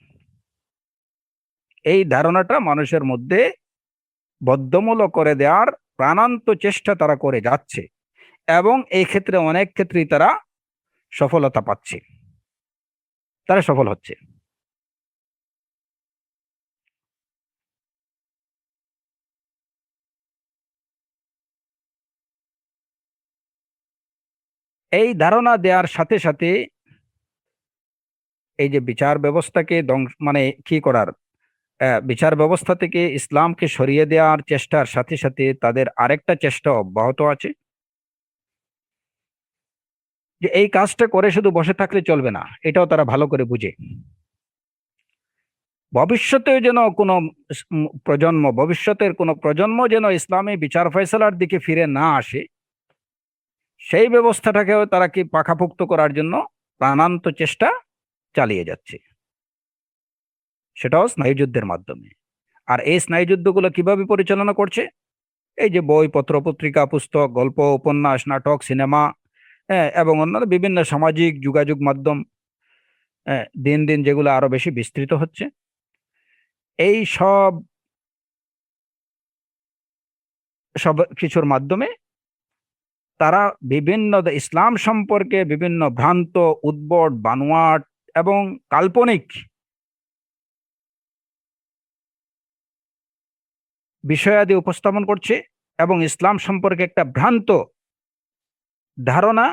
এই ধারণাটা মানুষের মধ্যে বদ্ধমূল করে দেওয়ার প্রাণান্ত চেষ্টা তারা করে যাচ্ছে, এবং এই ক্ষেত্রে অনেক ক্ষেত্রেই তারা সফলতা পাচ্ছে, তারা সফল হচ্ছে। এই ধারণা দেওয়ার সাথে সাথে এই যে বিচার ব্যবস্থাকে ধ্বংস মানে কি করার, বিচার ব্যবস্থা থেকে ইসলামকে সরিয়ে দেওয়ার চেষ্টার সাথে সাথে তাদের আরেকটা চেষ্টা অব্যাহত আছে, যে এই কাজটা করে শুধু বসে থাকলে চলবে না, এটাও তারা ভালো করে বুঝে। ভবিষ্যতে যেন কোনো ভবিষ্যতের কোনো প্রজন্ম যেন ইসলামী বিচার ফয়সালার দিকে ফিরে না আসে, সেই ব্যবস্থাটাকেও তারা কি পাকাপোক্ত করার জন্য প্রাণান্ত চেষ্টা চালিয়ে যাচ্ছে, সেটাও স্নায়ুযুদ্ধের মাধ্যমে। আর এই স্নায়ুযুদ্ধগুলো কিভাবে পরিচালনা করছে? এই যে বই, পত্র, পত্রিকা, পুস্তক, গল্প, উপন্যাস, নাটক, সিনেমা, হ্যাঁ, এবং অন্যান্য বিভিন্ন সামাজিক যোগাযোগ মাধ্যম, দিন দিন যেগুলো আরো বেশি বিস্তৃত হচ্ছে, এই সব সব কিছুর মাধ্যমে তারা বিভিন্ন ইসলাম সম্পর্কে বিভিন্ন ভ্রান্ত, উদ্ভট, বানোয়াট এবং কাল্পনিক বিষয়াদি উপস্থাপন করছে, এবং ইসলাম সম্পর্কে একটা ভ্রান্ত ধারণা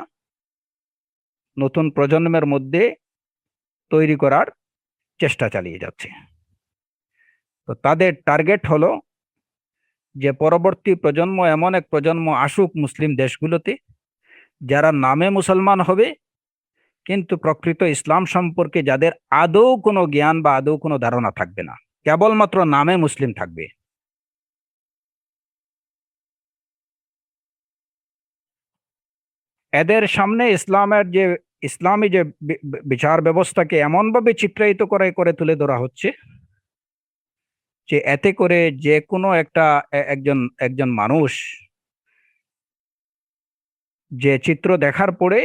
নতুন প্রজন্মের মধ্যে তৈরি করার চেষ্টা চালিয়ে যাচ্ছে। তো তাদের টার্গেট হলো যে পরবর্তী প্রজন্ম এমন এক প্রজন্ম আসুক মুসলিম দেশগুলোতে, যারা নামে মুসলমান হবে কিন্তু প্রকৃত ইসলাম সম্পর্কে যাদের আদৌ কোনো জ্ঞান বা আদৌ কোনো ধারণা থাকবে না, কেবলমাত্র নামে মুসলিম থাকবে। এদের সামনে ইসলামের যে ইসলামী যে বিচার ব্যবস্থাকে এমনভাবে চিত্রায়িত করে করে তুলে ধরা হচ্ছে যে এতে করে যে কোনো একটা একজন একজন মানুষ যে চিত্র দেখার পরে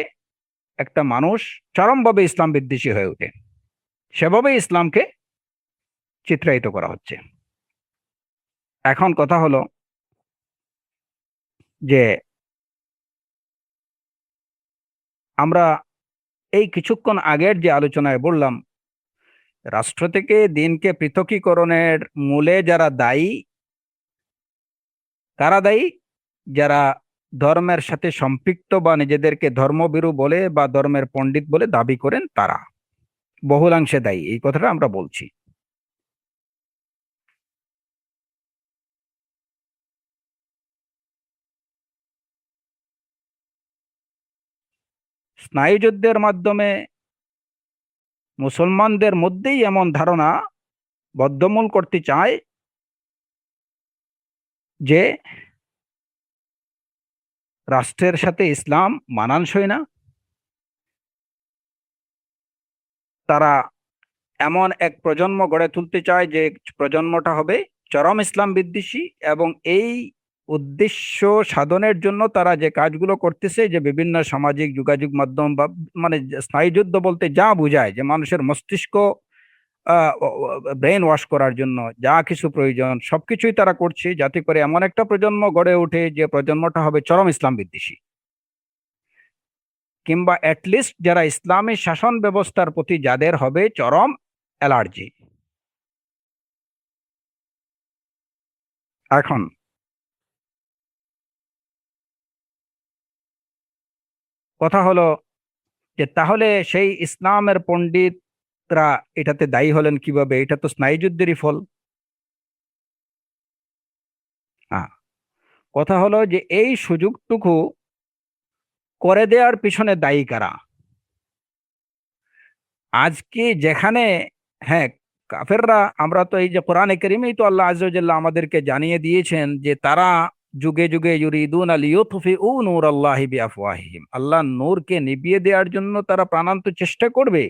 একটা মানুষ চরমভাবে ইসলাম বিদ্বেষী হয়ে ওঠে, সেভাবে ইসলামকে চিত্রায়িত করা হচ্ছে। এখন কথা হলো যে আমরা এই কিছুক্ষণ আগের যে আলোচনায় বললাম, রাষ্ট্র থেকে দিনকে পৃথকীকরণের মূলে যারা দায়ী, কারা দায়ী? যারা ধর্মের সাথে সম্পৃক্ত বা নিজেদেরকে ধর্মভীরু বলে বা ধর্মের পণ্ডিত বলে দাবি করেন, তারা বহুলাংশে দায়ী, এই কথাটা আমরা বলছি। স্নায়ুযুদ্ধের মাধ্যমে মুসলমানদের মধ্যেই এমন ধারণা বদ্ধমূল করতে চায় যে রাষ্ট্রের সাথে ইসলাম মানানসই না। তারা এমন এক প্রজন্ম গড়ে তুলতে চায় যে প্রজন্মটা হবে চরম ইসলাম বিদ্বেষী, এবং এই উদ্দেশ্য সাধনের জন্য তারা যে কাজগুলো করতেছে, যে বিভিন্ন সামাজিক যোগাযোগ মাধ্যম বা মানে স্নায়ুযুদ্ধ বলতে যা বোঝায়, যে মানুষের মস্তিষ্ক ব্রেন ওয়াশ করার জন্য যা কিছু প্রয়োজন সবকিছুই তারা করছে, যাতে করে এমন একটা প্রজন্ম গড়ে ওঠে যে প্রজন্মটা হবে চরম ইসলাম বিদ্বেষী, কিংবা অ্যাটলিস্ট যারা ইসলামী শাসন ব্যবস্থার প্রতি যাদের হবে চরম অ্যালার্জি। এখন কথা হলো যে তাহলে সেই ইসলামের পণ্ডিতরা এটাতে দায়ী হলেন কিভাবে? এটা তো স্নায়ুযুদ্ধেরই ফল। হ্যাঁ, কথা হলো যে এই সুযোগটুকু করে দেওয়ার পিছনে দায়ী কারা? আজকে যেখানে, হ্যাঁ, কাফেররা, আমরা তো এই যে কোরআনে কারিমেই তো আল্লাহ আযজা ওয়া জাল্লা আমাদেরকে জানিয়ে দিয়েছেন যে তারা যুগে যুগে ইউরিদুনা লিইউতফিউ নূরাল্লাহি বিআফওয়াহিহিম, আল্লাহর নূরকে নিভিয়ে দেওয়ার জন্য তারা প্রাণান্ত চেষ্টা করবে।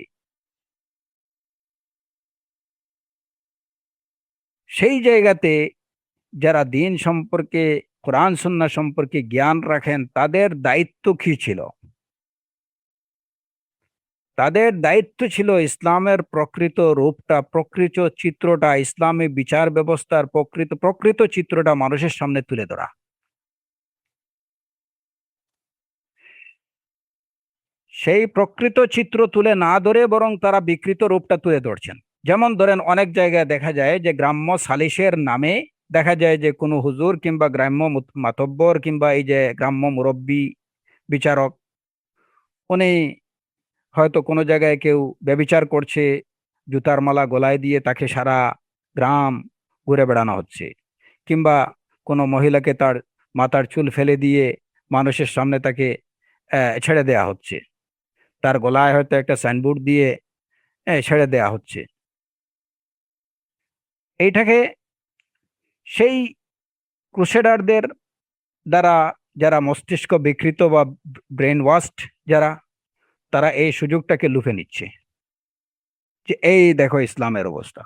সেই জায়গাতে যারা দিন সম্পর্কে, কোরআন সুন্নাহ সম্পর্কে জ্ঞান রাখেন, তাদের দায়িত্ব কি ছিল? তাদের দায়িত্ব ছিল ইসলামের প্রকৃত রূপটা, প্রকৃত চিত্রটা, ইসলামী বিচার ব্যবস্থার প্রকৃত প্রকৃত চিত্রটা মানুষের সামনে তুলে ধরা। সেই প্রকৃত চিত্র তুলে না ধরে বরং তারা বিকৃত রূপটা তুলে ধরছেন। যেমন ধরেন, অনেক জায়গায় দেখা যায় যে গ্রাম্য সালিশের নামে দেখা যায় যে কোনো হুজুর কিংবা গ্রাম্য মাতব্বর কিংবা এই যে গ্রাম্য মুরব্বী বিচারক, উনি হয়তো কোনো জায়গায় কেউ ব্যভিচার করছে, জুতার মালা গলায় দিয়ে তাকে সারা গ্রাম ঘুরে বেড়ানো হচ্ছে, কিংবা কোনো মহিলাকে তার মাথার চুল ফেলে দিয়ে মানুষের সামনে তাকে ছেড়ে দেয়া হচ্ছে, তার গলায় হয়তো একটা সাইনবোর্ড দিয়ে ছেড়ে দেয়া হচ্ছে। এইটাকে সেই ক্রুসেডারদের দ্বারা, যারা মস্তিষ্ক বিকৃত বা ব্রেন ওয়াশড যারা, তারা এই সুযোগটাকে লুফে নিচ্ছে যে এই দেখো ইসলামের অবস্থা,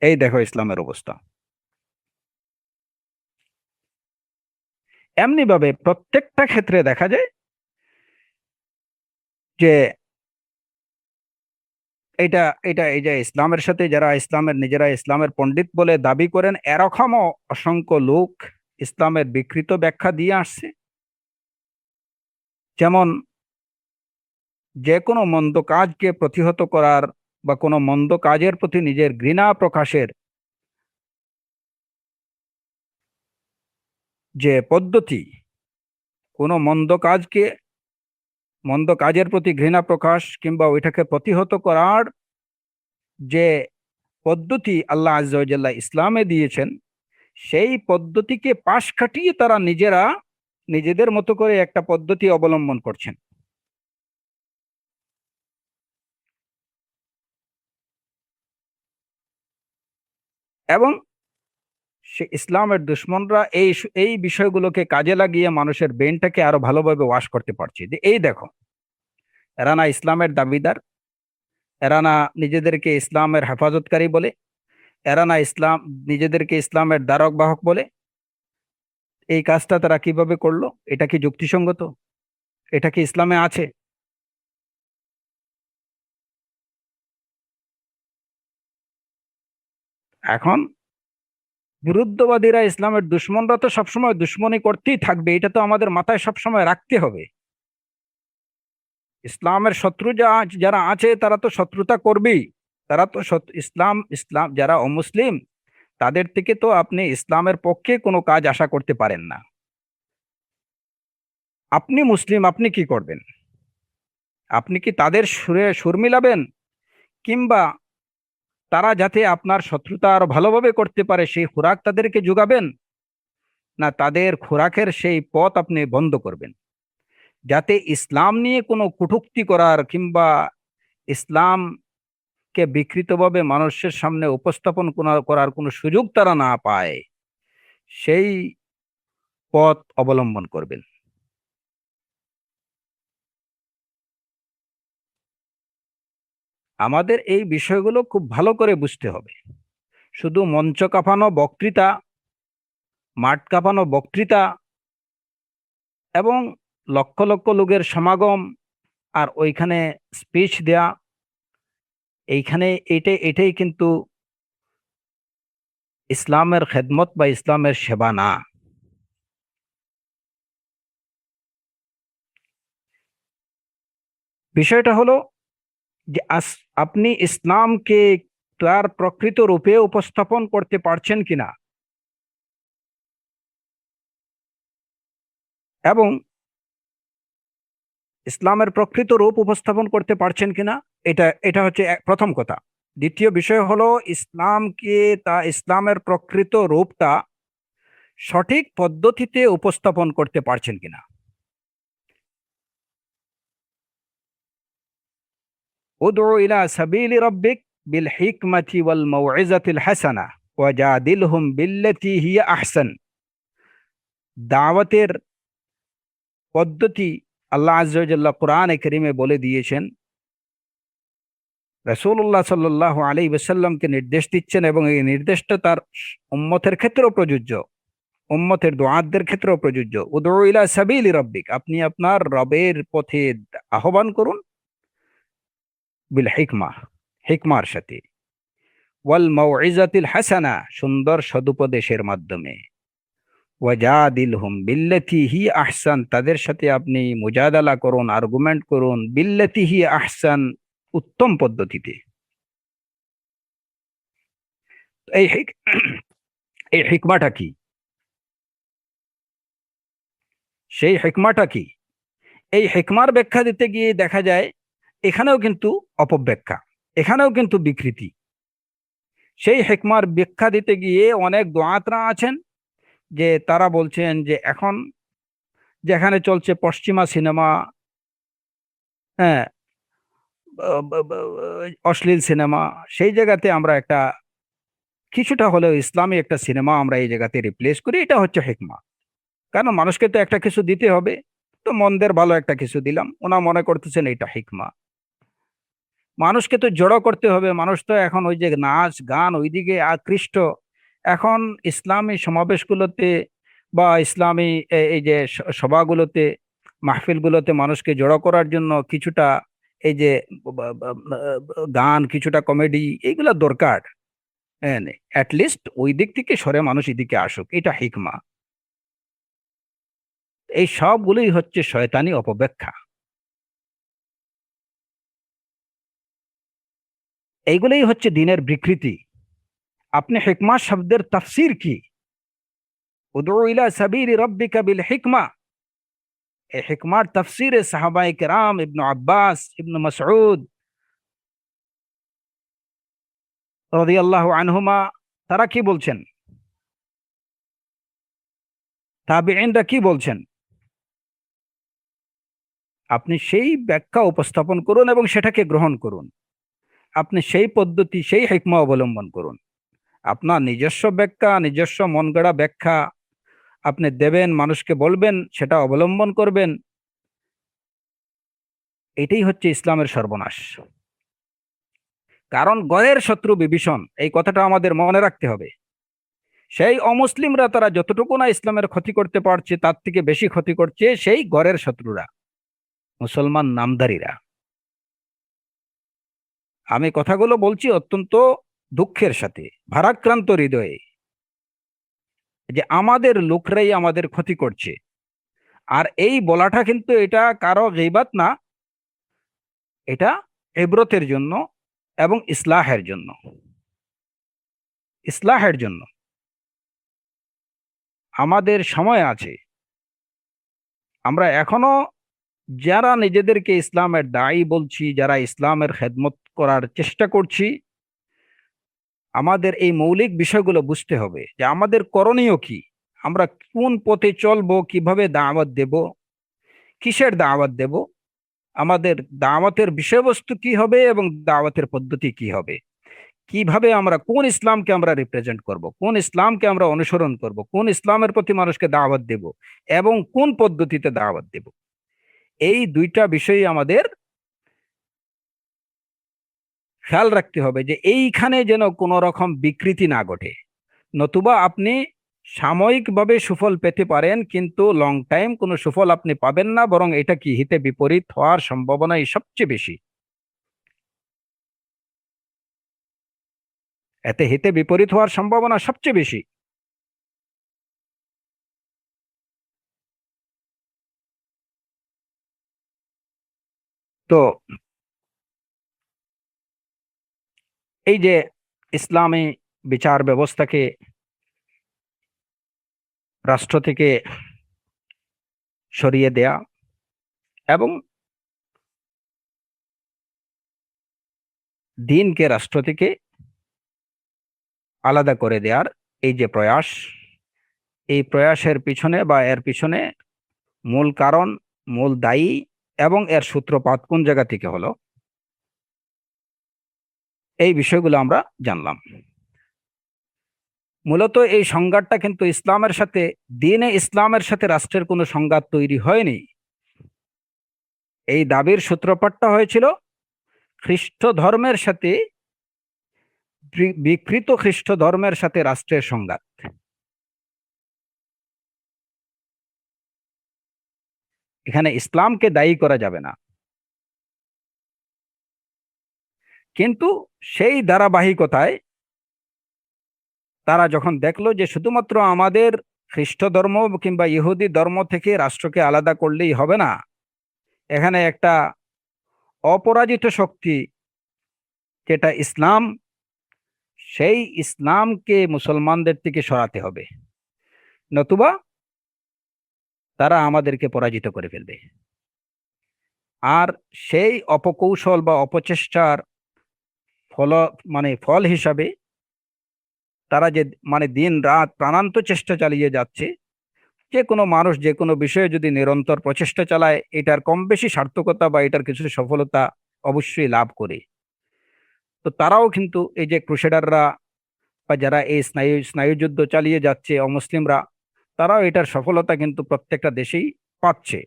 এই দেখো ইসলামের অবস্থা। এমনি ভাবে প্রত্যেকটা ক্ষেত্রে দেখা যায় যে এটা এটা এই যে ইসলামের সাথে যারা ইসলামের, নিজেরা ইসলামের পণ্ডিত বলে দাবি করেন, এরকমও অসংখ্য লোক ইসলামের বিকৃত ব্যাখ্যা দিয়ে আসছে। যেমন যে কোনো মন্দ কাজকে প্রতিহত করার বা কোনো মন্দ কাজের প্রতি নিজের ঘৃণা প্রকাশের যে পদ্ধতি, কোনো মন্দ কাজের প্রতি ঘৃণা প্রকাশ কিংবা ওইটাকে প্রতিহত করার যে পদ্ধতি আল্লাহ আযজা ওয়া জাল্লা ইসলামে দিয়েছেন, সেই পদ্ধতিকে পাশ কাটিয়ে তারা নিজেরা নিজেদের মতো করে একটা পদ্ধতি অবলম্বন করছেন। এবং সে ইসলামের দুশ্মনরা এই বিষয়গুলোকে কাজে লাগিয়ে মানুষের ব্রেনটাকে আরো ভালোভাবে ওয়াশ করতে পারছে যে এই দেখো, এরা না ইসলামের দাবিদার, এরা না নিজেদেরকে ইসলামের হেফাজতকারী বলে, এরা না নিজেদেরকে ইসলামের ধারক বাহক বলে, এই কাজটা তারা কিভাবে করলো? এটা কি যুক্তিসঙ্গত? এটা কি ইসলামে আছে? এখন বিরুদ্ধবাদীরা, ইসলামের দুশ্মনরা তো সবসময় দুশ্মনী করতেই থাকবে, এটা তো আমাদের মাথায় সবসময় রাখতে হবে। ইসলামের শত্রু যারা আছে তারা তো শত্রুতা করবেই। তারা তো ইসলাম ইসলাম যারা অমুসলিম, তাদের থেকে তো আপনি ইসলামের পক্ষে কোনো কাজ আশা করতে পারেন না। আপনি মুসলিম, আপনি কি করবেন? আপনি কি তাদের সুরে সুর মিলাবেন, কিংবা তারা যাতে আপনার শত্রুতা আরো ভালোভাবে করতে পারে সেই খোরাক তাদেরকে যোগাবেন, না তাদের খোরাকের সেই পথ আপনি বন্ধ করবেন, যাতে ইসলাম নিয়ে কোনো কটূক্তি করার কিংবা ইসলামকে বিকৃতভাবে মানুষের সামনে উপস্থাপন করার কোনো সুযোগ তারা না পায়, সেই পথ অবলম্বন করবেন। আমাদের এই বিষয়গুলো খুব ভালো করে বুঝতে হবে। শুধু মঞ্চ কাঁপানো বক্তৃতা, মাঠ কাঁপানো বক্তৃতা এবং লক্ষ লক্ষ লোকের সমাগম আর ওইখানে স্পিচ দেয়া, এইখানে এটাই কিন্তু ইসলামের খেদমত বা ইসলামের সেবা না। বিষয়টা হলো যে আপনি ইসলামকে তার প্রকৃত রূপে উপস্থাপন করতে পারছেন কিনা, এবং ইসলামের প্রকৃত রূপ উপস্থাপন করতে পারছেন কিনা, এটা এটা হচ্ছে প্রথম কথা। দ্বিতীয় বিষয় হলো ইসলামকে, ইসলামের প্রকৃত রূপটা সঠিক পদ্ধতিতে উপস্থাপন করতে পারছেন কিনা। উদউ ইলা সাবিলি রাব্বিক বিল হিকমাতি ওয়াল মাউইজাতিল হাসানা ওয়াজাদিলহুম বিল্লাতি হিয়া আহসান। দাওয়াতের পদ্ধতি আল্লাহ আযজা ওয়া জাল্লা কোরআনে কারীমে বলে দিয়েছেন, রাসূলুল্লাহ সাল্লাল্লাহু আলাইহি ওয়াসাল্লামকে নির্দেশ দিচ্ছেন, এবং এই নির্দেশটা তার উম্মতের ক্ষেত্রেও প্রযোজ্য, উম্মতের দুআতদের ক্ষেত্রেও প্রযোজ্য। উদউ ইলা সাবিলি রাব্বিক, আপনি আপনার রবের পথে আহ্বান করুন, বিল হিকমা, হিকমার সাথে, ওয়াল মাউইজাতিল হাসানা, সুন্দর সদুপদেশের মাধ্যমে, ওয়াজাদিলহুম বিল্লাতি হি আহসান, তাদের সাথে আপনি মুজাদালা করুন, আর্গুমেন্ট করুন, বিল্লাতি হি আহসান, উত্তম পদ্ধতিতে। এই এই হিকমাটা কি, সেই হিকমাটা কি? এই হিকমার ব্যাখ্যা দিতে গিয়ে দেখা যায় এখানেও কিন্তু অপব্যাখ্যা, এখানেও কিন্তু বিকৃতি। সেই হিকমার ব্যাখ্যা দিতে গিয়ে অনেক দোয়াতরা আছেন যে তারা বলছেন যে এখন যেখানে চলছে পশ্চিমা সিনেমা, হ্যাঁ, অশ্লীল সিনেমা, সেই জায়গাতে আমরা একটা কিছুটা হলেও ইসলামী একটা সিনেমা আমরা এই জায়গাতে রিপ্লেস করি, এটা হচ্ছে হিকমা। কারণ মানুষকে তো একটা কিছু দিতে হবে, তো মন্দের ভালো একটা কিছু দিলাম, ওনা মনে করতেছেন এটা হিকমা। মানুষকে তো জড়ো করতে হবে, মানুষ তো এখন ওই যে নাচ গান ওইদিকে আকৃষ্ট। এখন ইসলামী সমাবেশগুলোতে বা ইসলামী এই যে সভাগুলোতে, মাহফিলগুলোতে মানুষকে জড়ো করার জন্য কিছুটা এই যে গান, কিছুটা কমেডি, এইগুলা দরকার। হ্যাঁ, অ্যাটলিস্ট ওই দিক থেকে সরে মানুষ এদিকে আসুক, এটা হিকমা। এই সবগুলোই হচ্ছে শয়তানি অপব্যাখ্যা। এইগুলোই হচ্ছে দিনের বিকৃতি। আপনি হিকমা শব্দের তাফসীর কি? উদউ ইলা সাবিলি রাব্বিকা বিল হিকমা, এই হিকমার তাফসীরে সাহাবায়ে কেরাম, ইবনে আব্বাস, ইবনে মাসউদ রাদিয়াল্লাহু আনহুমা, তারা কি বলছেন, তাবেঈনরা কি বলছেন? আপনি সেই ব্যাখ্যা উপস্থাপন করুন এবং সেটাকে গ্রহণ করুন। আপনি সেই পদ্ধতি, সেই হিকমা অবলম্বন করুন। আপনার নিজস্ব ব্যাখ্যা, নিজস্ব মন গড়া ব্যাখ্যা আপনি দেবেন, মানুষকে বলবেন, সেটা অবলম্বন করবেন, এটাই হচ্ছে ইসলামের সর্বনাশ। কারণ গয়ের শত্রু বিভীষণ, এই কথাটা আমাদের মনে রাখতে হবে। সেই অমুসলিমরা তারা যতটুকু না ইসলামের ক্ষতি করতে পারছে, তার থেকে বেশি ক্ষতি করছে সেই গরের শত্রুরা, মুসলমান নামধারীরা। আমি কথাগুলো বলছি অত্যন্ত দুঃখের সাথে, ভারাক্রান্ত হৃদয়ে, যে আমাদের লোকরাই আমাদের ক্ষতি করছে। আর এই বলাটা কিন্তু এটা কারো গীবাত না, এটা ইবরতের জন্য এবং ইসলাহের জন্য, ইসলাহের জন্য। আমাদের সময় আছে, আমরা এখনো যারা নিজেদেরকে ইসলামের দায়ী বলছি, যারা ইসলামের খেদমত করার চেষ্টা করছি, আমাদের এই মৌলিক বিষয়গুলো বুঝতে হবে যে আমাদের করণীয় কি, আমরা কোন পথে চলবো, কিভাবে দাওয়াত দেব, কিসের দাওয়াত দেব, আমাদের দাওয়াতের বিষয়বস্তু কি হবে এবং দাওয়াতের পদ্ধতি কি হবে, কিভাবে আমরা কোন ইসলামকে আমরা রিপ্রেজেন্ট করব, কোন ইসলামকে আমরা অনুসরণ করব, কোন ইসলামের প্রতি মানুষকে দাওয়াত দেব এবং কোন পদ্ধতিতে দাওয়াত দেব। এই দুইটা বিষয় আমাদের খেয়াল রাখতে হবে, যে এইখানে যেন কোনো রকম বিকৃতি না ঘটে। নতুবা আপনি সাময়িকভাবে সুফল পেতে পারেন, কিন্তু লং টাইম কোনো সুফল আপনি পাবেন না, বরং এটা কি হিতে বিপরীত হওয়ার সম্ভাবনাই সবচেয়ে বেশি। এতে হিতে বিপরীত হওয়ার সম্ভাবনা সবচেয়ে বেশি। তো এই যে ইসলামী বিচার ব্যবস্থাকে রাষ্ট্র থেকে সরিয়ে দেয়া এবং দিনকে রাষ্ট্র থেকে আলাদা করে দেওয়ার এই যে প্রয়াস, এই প্রয়াসের পিছনে বা এর পিছনে মূল কারণ, মূল দায়ী এবং এর সূত্রপাত কোন জায়গা থেকে হলো, এই বিষয়গুলো আমরা জানলাম। মূলত এই সংঘাতটা কিন্তু ইসলামের সাথে, দ্বীনে ইসলামের সাথে রাষ্ট্রের কোনো সংঘাত তৈরি হয়নি। এই দাবির সূত্রপাতটা হয়েছিল খ্রিস্ট ধর্মের সাথে, বিকৃত খ্রিস্ট ধর্মের সাথে রাষ্ট্রের সংঘাত। এখানে ইসলামকে দায়ী করা যাবে না। কিন্তু সেই ধারাবাহিকতায় তারা যখন দেখলো যে শুধুমাত্র আমাদের খ্রিস্ট ধর্ম কিংবা ইহুদি ধর্ম থেকে রাষ্ট্রকে আলাদা করলেই হবে না, এখানে একটা অপরাজিত শক্তি যেটা ইসলাম, সেই ইসলামকে মুসলমানদের থেকে সরাতে হবে, নতুবা তারা আমাদেরকে পরাজিত করে ফেলবে। আর সেই অপকৌশল বা অপচেষ্টার ফল, ফল হিসাবে তারা যে দিন রাত প্রাণান্ত চেষ্টা চালিয়ে যাচ্ছে। যে কোনো মানুষ যে কোনো বিষয়ে যদি নিরন্তর প্রচেষ্টা চালায়, এটার কম বেশি সার্থকতা বা এটার কিছু সফলতা অবশ্যই লাভ করে। তো তারাও কিন্তু এই যে ক্রুসেডাররা বা যারা এই স্নায়ুযুদ্ধ চালিয়ে যাচ্ছে অমুসলিমরা, তারাও এটার সফলতা কিন্তু প্রত্যেকটা দেশেই পাচ্ছে।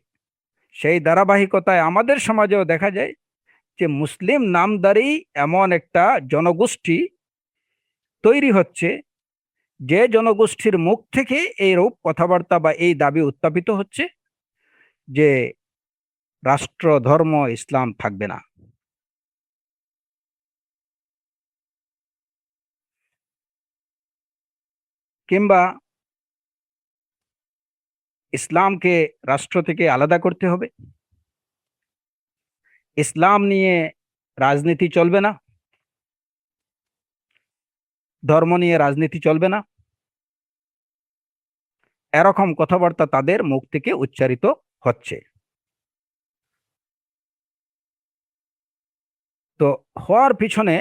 সেই ধারাবাহিকতায় আমাদের সমাজেও দেখা যায় যে মুসলিম নামধারী এমন একটা জনগোষ্ঠী তৈরি হচ্ছে, যে জনগোষ্ঠীর মুখ থেকে এই রূপ কথাবার্তা বা এই দাবি উত্থাপিত হচ্ছে যে রাষ্ট্র ধর্ম ইসলাম থাকবে না। কিংবা ইসলামকে রাষ্ট্র থেকে আলাদা করতে হবে, ইসলাম নিয়ে রাজনীতি চলবে না, ধর্ম নিয়ে রাজনীতি চলবে না, এরকম কথাবার্তা তাদের মুখ থেকে উচ্চারিত হচ্ছে। তো হওয়ার পিছনে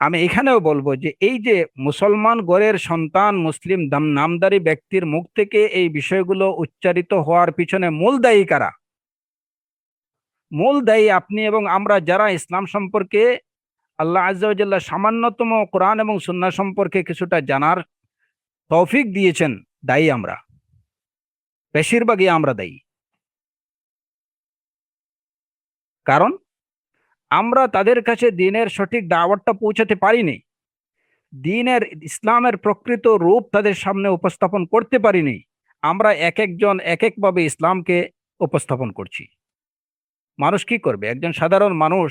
আমি এখানেও বলবো যে এই যে মুসলমান ঘরের সন্তান মুসলিম নামধারী ব্যক্তির মুখ থেকে এই বিষয়গুলো উচ্চারিত হওয়ার পিছনে মূল দায়ী কারা? মূল দায়ী আপনি এবং আমরা, যারা ইসলাম সম্পর্কে, আল্লাহ আজ্জা ওয়া জাল্লা সামান্যতম কোরআন এবং সুন্নাহ সম্পর্কে কিছুটা জানার তৌফিক দিয়েছেন, দায়ী আমরা, বেশিরভাগই আমরা দায়ী। কারণ আমরা তাদের কাছে দ্বীনের সঠিক দাওয়াতটা পৌঁছাতে পারিনি, দ্বীনের ইসলামের প্রকৃত রূপ তাদের সামনে উপস্থাপন করতে পারিনি। আমরা এক একজন এক একভাবে ইসলামকে উপস্থাপন করছি। মানুষ কি করবে? একজন সাধারণ মানুষ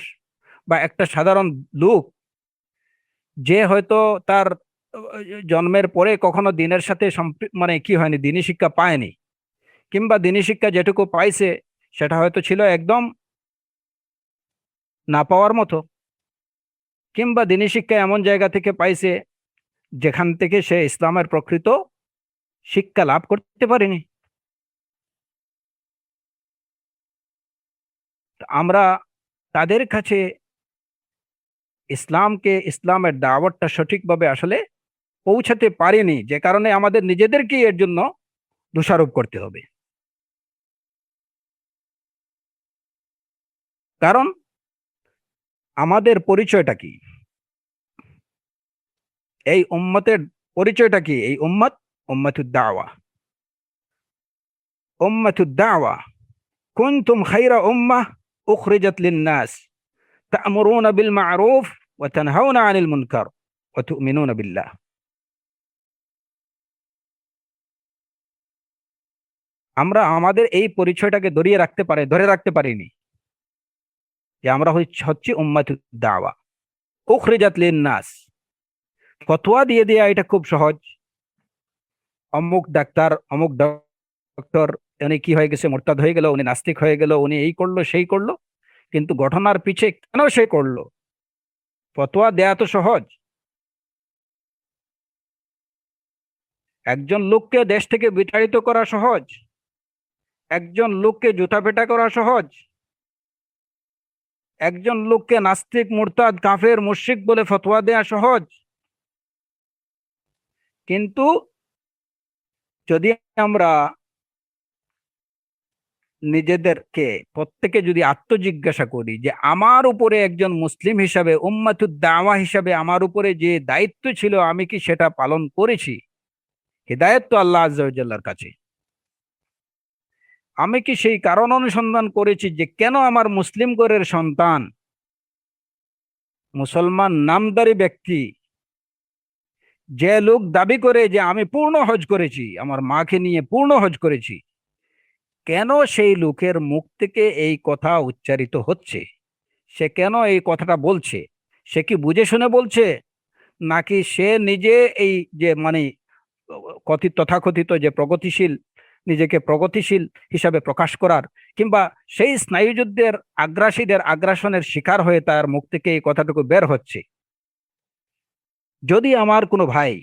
বা একটা সাধারণ লোক, যে হয়তো তার জন্মের পরে কখনো দ্বীনের সাথে কি হয়নি, দ্বীনি শিক্ষা পায়নি, কিংবা দ্বীনি শিক্ষা যেটুকু পাইছে সেটা হয়তো ছিল একদম না পাওয়ার মতো, কিংবা দ্বীনি শিক্ষা এমন জায়গা থেকে পাইছে যেখান থেকে সে ইসলামের প্রকৃত শিক্ষা লাভ করতে পারেনি। আমরা তাদের কাছে ইসলামকে, ইসলামের দাওয়াতটা সঠিকভাবে আসলে পৌঁছাতে পারিনি, যে কারণে আমাদের নিজেদেরকেই এর জন্য দোষারোপ করতে হবে। কারণ আমাদের পরিচয়টা কি? এই উম্মতের পরিচয়টা কি? এই উম্মত উম্মাতুদ দাওয়া, উম্মাতুদ দাওয়া। কুনতুম খায়রা উম্মাহ উখরিজাত লিন-নাস তা'মুরুনা বিল মা'রুফ ওয়া তানহাউনা আনিল মুনকার ওয়া তু'মিনুনা বিল্লাহ। আমরা আমাদের এই পরিচয়টাকে ধরে রাখতে পারিনি যে আমরা হচ্ছি উম্মাতুদ দাওয়া, উখরিজাত লিন-নাস। ফতোয়া দিয়ে দেয়া এটা খুব সহজ। অমুক ডক্টর, উনি কি হয়ে গেছে, মোরতাদ হয়ে গেল, উনি নাস্তিক হয়ে গেল, উনি এই করলো সেই করলো, কিন্তু ঘটনার পিছে কেন সে করলো, ফতোয়া দেয়া তো সহজ। একজন লোককে দেশ থেকে বিতাড়িত করা সহজ, একজন লোককে জুতা পেটা করা সহজ, একজন লোককে নাস্তিক, মুরতাদ, কাফের, মুশরিক বলে ফতোয়া দেয়া সহজ, কিন্তু যদি আমরা নিজেদেরকে প্রত্যেকে যদি আত্মজিজ্ঞাসা করি যে আমার উপরে একজন মুসলিম হিসাবে, উম্মাতুদ দাওয়া হিসাবে আমার উপরে যে দায়িত্ব ছিল আমি কি সেটা পালন করেছি? হিদায়াত তো আল্লাহ আজ্জা ওয়া জাল্লার কাছে। আমি কি সেই কারণ অনুসন্ধান করেছি যে কেন আমার মুসলিম ঘরের সন্তান, মুসলমান নামধারী ব্যক্তি, যে লোক দাবি করে যে আমি পূর্ণ হজ করেছি, আমার মাকে নিয়ে পূর্ণ হজ করেছি, কেন সেই লোকের মুখ থেকে এই কথা উচ্চারিত হচ্ছে? সে কেন এই কথাটা বলছে? সে কি বুঝে শুনে বলছে, নাকি সে নিজে এই যে মানে তথাকথিত যে প্রগতিশীল, নিজেকে প্রগতিশীল হিসাবে প্রকাশ করার, কিংবা সেই স্নায়ুযুদ্ধের আগ্রাসীদের আগ্রাসনের শিকার হয়ে তার মুখ থেকে এই কথাটুকু বের হচ্ছে? যদি আমার কোনো ভাই,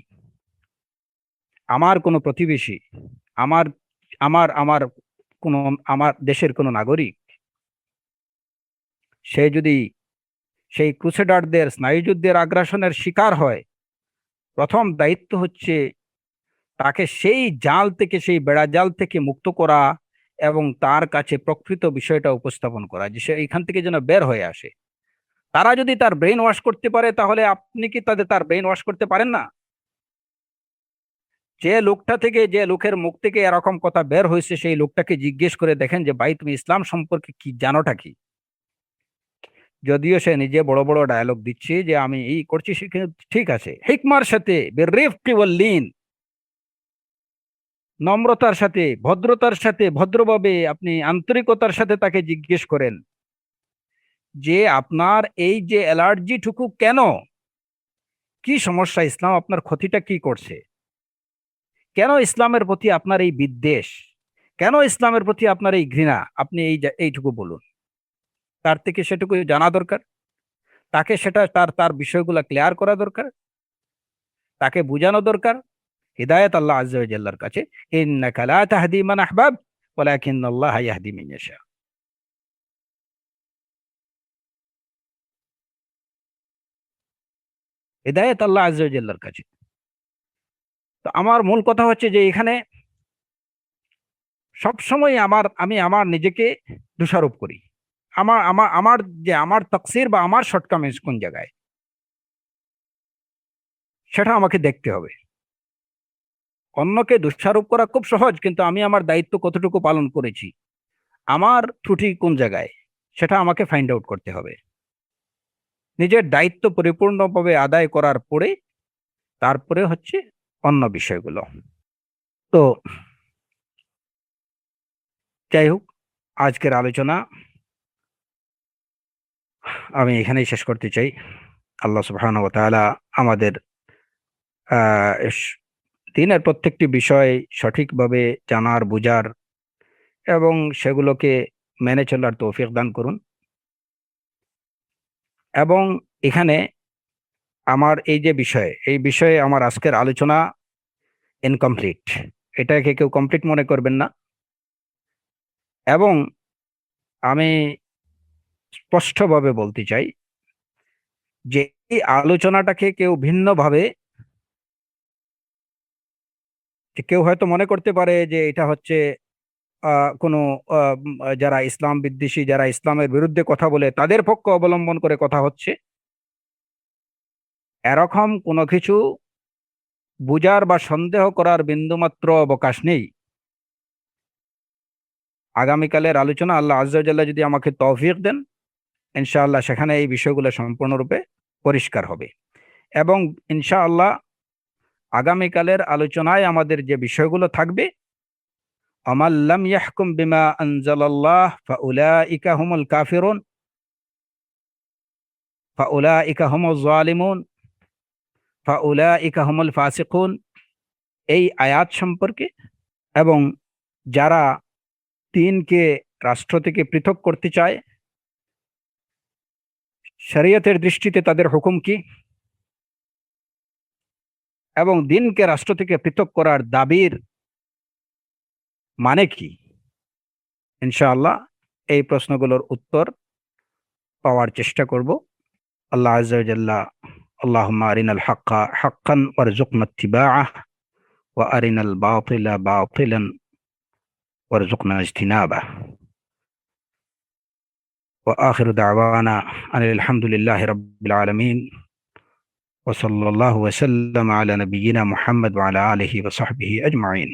আমার কোনো প্রতিবেশী, আমার আমার আমার কোনো, আমার দেশের কোনো নাগরিক, সে যদি সেই ক্রুসেডারদের স্নায়ুযুদ্ধের আগ্রাসনের শিকার হয়, প্রথম দায়িত্ব হচ্ছে তাকে সেই জাল থেকে, সেই বেড়া জাল থেকে মুক্ত করা এবং তার কাছে প্রকৃত বিষয়টা উপস্থাপন করা, যে সে এখান থেকে যেন বের হয়ে আসে। তারা যদি তার ব্রেন ওয়াশ করতে পারে, তাহলে আপনি কি তার ব্রেন ওয়াশ করতে পারেন না? যে লোকটা থেকে, যে লোকের মুখ থেকে এরকম কথা বের হয়েছে, সেই লোকটাকে জিজ্ঞেস করে দেখেন যে ভাই তুমি ইসলাম সম্পর্কে কি জানোটা কি? যদিও সে নিজে বড় বড় ডায়লগ দিচ্ছে যে আমি এই করছি, ঠিক আছে, হিকমার সাথে, বিররিফকি ওয়াল লিন, নম্রতার সাথে, ভদ্রতার সাথে, ভদ্রভাবে আপনি আন্তরিকতার সাথে তাকে জিজ্ঞেস করেন যে আপনার এই যে অ্যালার্জিটুকু কেন, কি সমস্যা, ইসলাম আপনার ক্ষতিটা কি করছে, কেন ইসলামের প্রতি আপনার এই বিদ্বেষ, কেন ইসলামের প্রতি আপনার এই ঘৃণা, আপনি এইটুকু বলুন। তার থেকে সেটুকু জানা দরকার, তাকে সেটা তার তার বিষয়গুলো ক্লিয়ার করা দরকার, তাকে বোঝানো দরকার। হিদায়াত আল্লাহ আজ্জা ওয়া জাল্লার কাছে, ইন্নাকা লা তাহদি মান আহবাব ওয়ালাকিন্নাল্লাহা ইয়াহদি মান ইয়াশা। হিদায়াত আল্লাহ আজ্জা ওয়া জাল্লার কাছে। তো আমার মূল কথা হচ্ছে যে এখানে সবসময় আমি আমার নিজেকে দোষারোপ করি। আমার আমার আমার যে আমার তাকসির বা আমার শর্টকামিজ কোন জায়গায়, সেটা আমাকে দেখতে হবে। অন্যকে দোষারোপ করা খুব সহজ, কিন্তু আমি আমার দায়িত্ব কতটুকু পালন করেছি, আমার ত্রুটি কোন জায়গায়, সেটা আমাকে ফাইন্ড আউট করতে হবে। নিজের দায়িত্ব পরিপূর্ণভাবে আদায় করার পরে তারপরে হচ্ছে অন্য বিষয়গুলো। তো যাই হোক, আজকের আলোচনা আমি এখানেই শেষ করতে চাই। আল্লাহ সুবহানাহু ওয়া তাআলা আমাদের দিনের প্রত্যেকটি বিষয় সঠিকভাবে জানার, বুঝার এবং সেগুলোকে মেনে চলার তৌফিক দান করুন। এবং এখানে আমার এই যে বিষয়, এই বিষয়ে আমার আজকের আলোচনা ইনকমপ্লিট, এটাকে কেউ কমপ্লিট মনে করবেন না। এবং আমি স্পষ্টভাবে বলতে চাই যে এই আলোচনাটাকে কেউ ভিন্নভাবে, যে কেউ হয়তো মনে করতে পারে যে এটা হচ্ছে কোনো যারা ইসলাম বিদ্বেষী, যারা ইসলামের বিরুদ্ধে কথা বলে তাদের পক্ষ অবলম্বন করে কথা হচ্ছে, এরকম কোনো কিছু বুঝার বা সন্দেহ করার বিন্দুমাত্র অবকাশ নেই। আগামীকালের আলোচনা আল্লাহ আজ্জা ওয়া জাল্লা যদি আমাকে তৌফিক দেন, ইনশাআল্লাহ সেখানে এই বিষয়গুলো সম্পূর্ণরূপে পরিষ্কার হবে। এবং ইনশাআল্লাহ আগামীকালের আলোচনায় আমাদের যে বিষয়গুলো থাকবে, আমান লাম ইয়াহকুম বিমা আনজালাল্লাহ ফাউলাইকা হুমুল কাফিরুন ফাউলাইকা হুমুজ জালিমুন ফাউলাইকা হুমুল ফাসিকুন, এই আয়াত সম্পর্কে। এবং যারা দ্বীনকে রাষ্ট্র থেকে পৃথক করতে চায়, শরীয়তের দৃষ্টিতে তাদের হুকুম কি, এবং দ্বীনকে রাষ্ট্র থেকে পৃথক করার দাবির মানে কি, ইনশাআল্লাহ এই প্রশ্নগুলোর উত্তর পাওয়ার চেষ্টা করব। আল্লাহ আযজা ওয়া জাল্লা আল্লাহুম্মা আরিনাল হাক্কা হাক্কান ওয়ারযুকনা ইত্তিবাআহ ওয়া আরিনাল বাতিলা বাতিলান ওয়ারযুকনা ইজতিনাবাহ। ওয়া আখিরু দাওয়ানা আনিল হামদুলিল্লাহি রাব্বিল আলামিন ওয়া সাল্লাল্লাহু ওয়া সাল্লামা আলা নাবিয়্যিনা মুহাম্মদ ওয়া আলা আলিহি ওয়া সাহবিহি আজমাইন।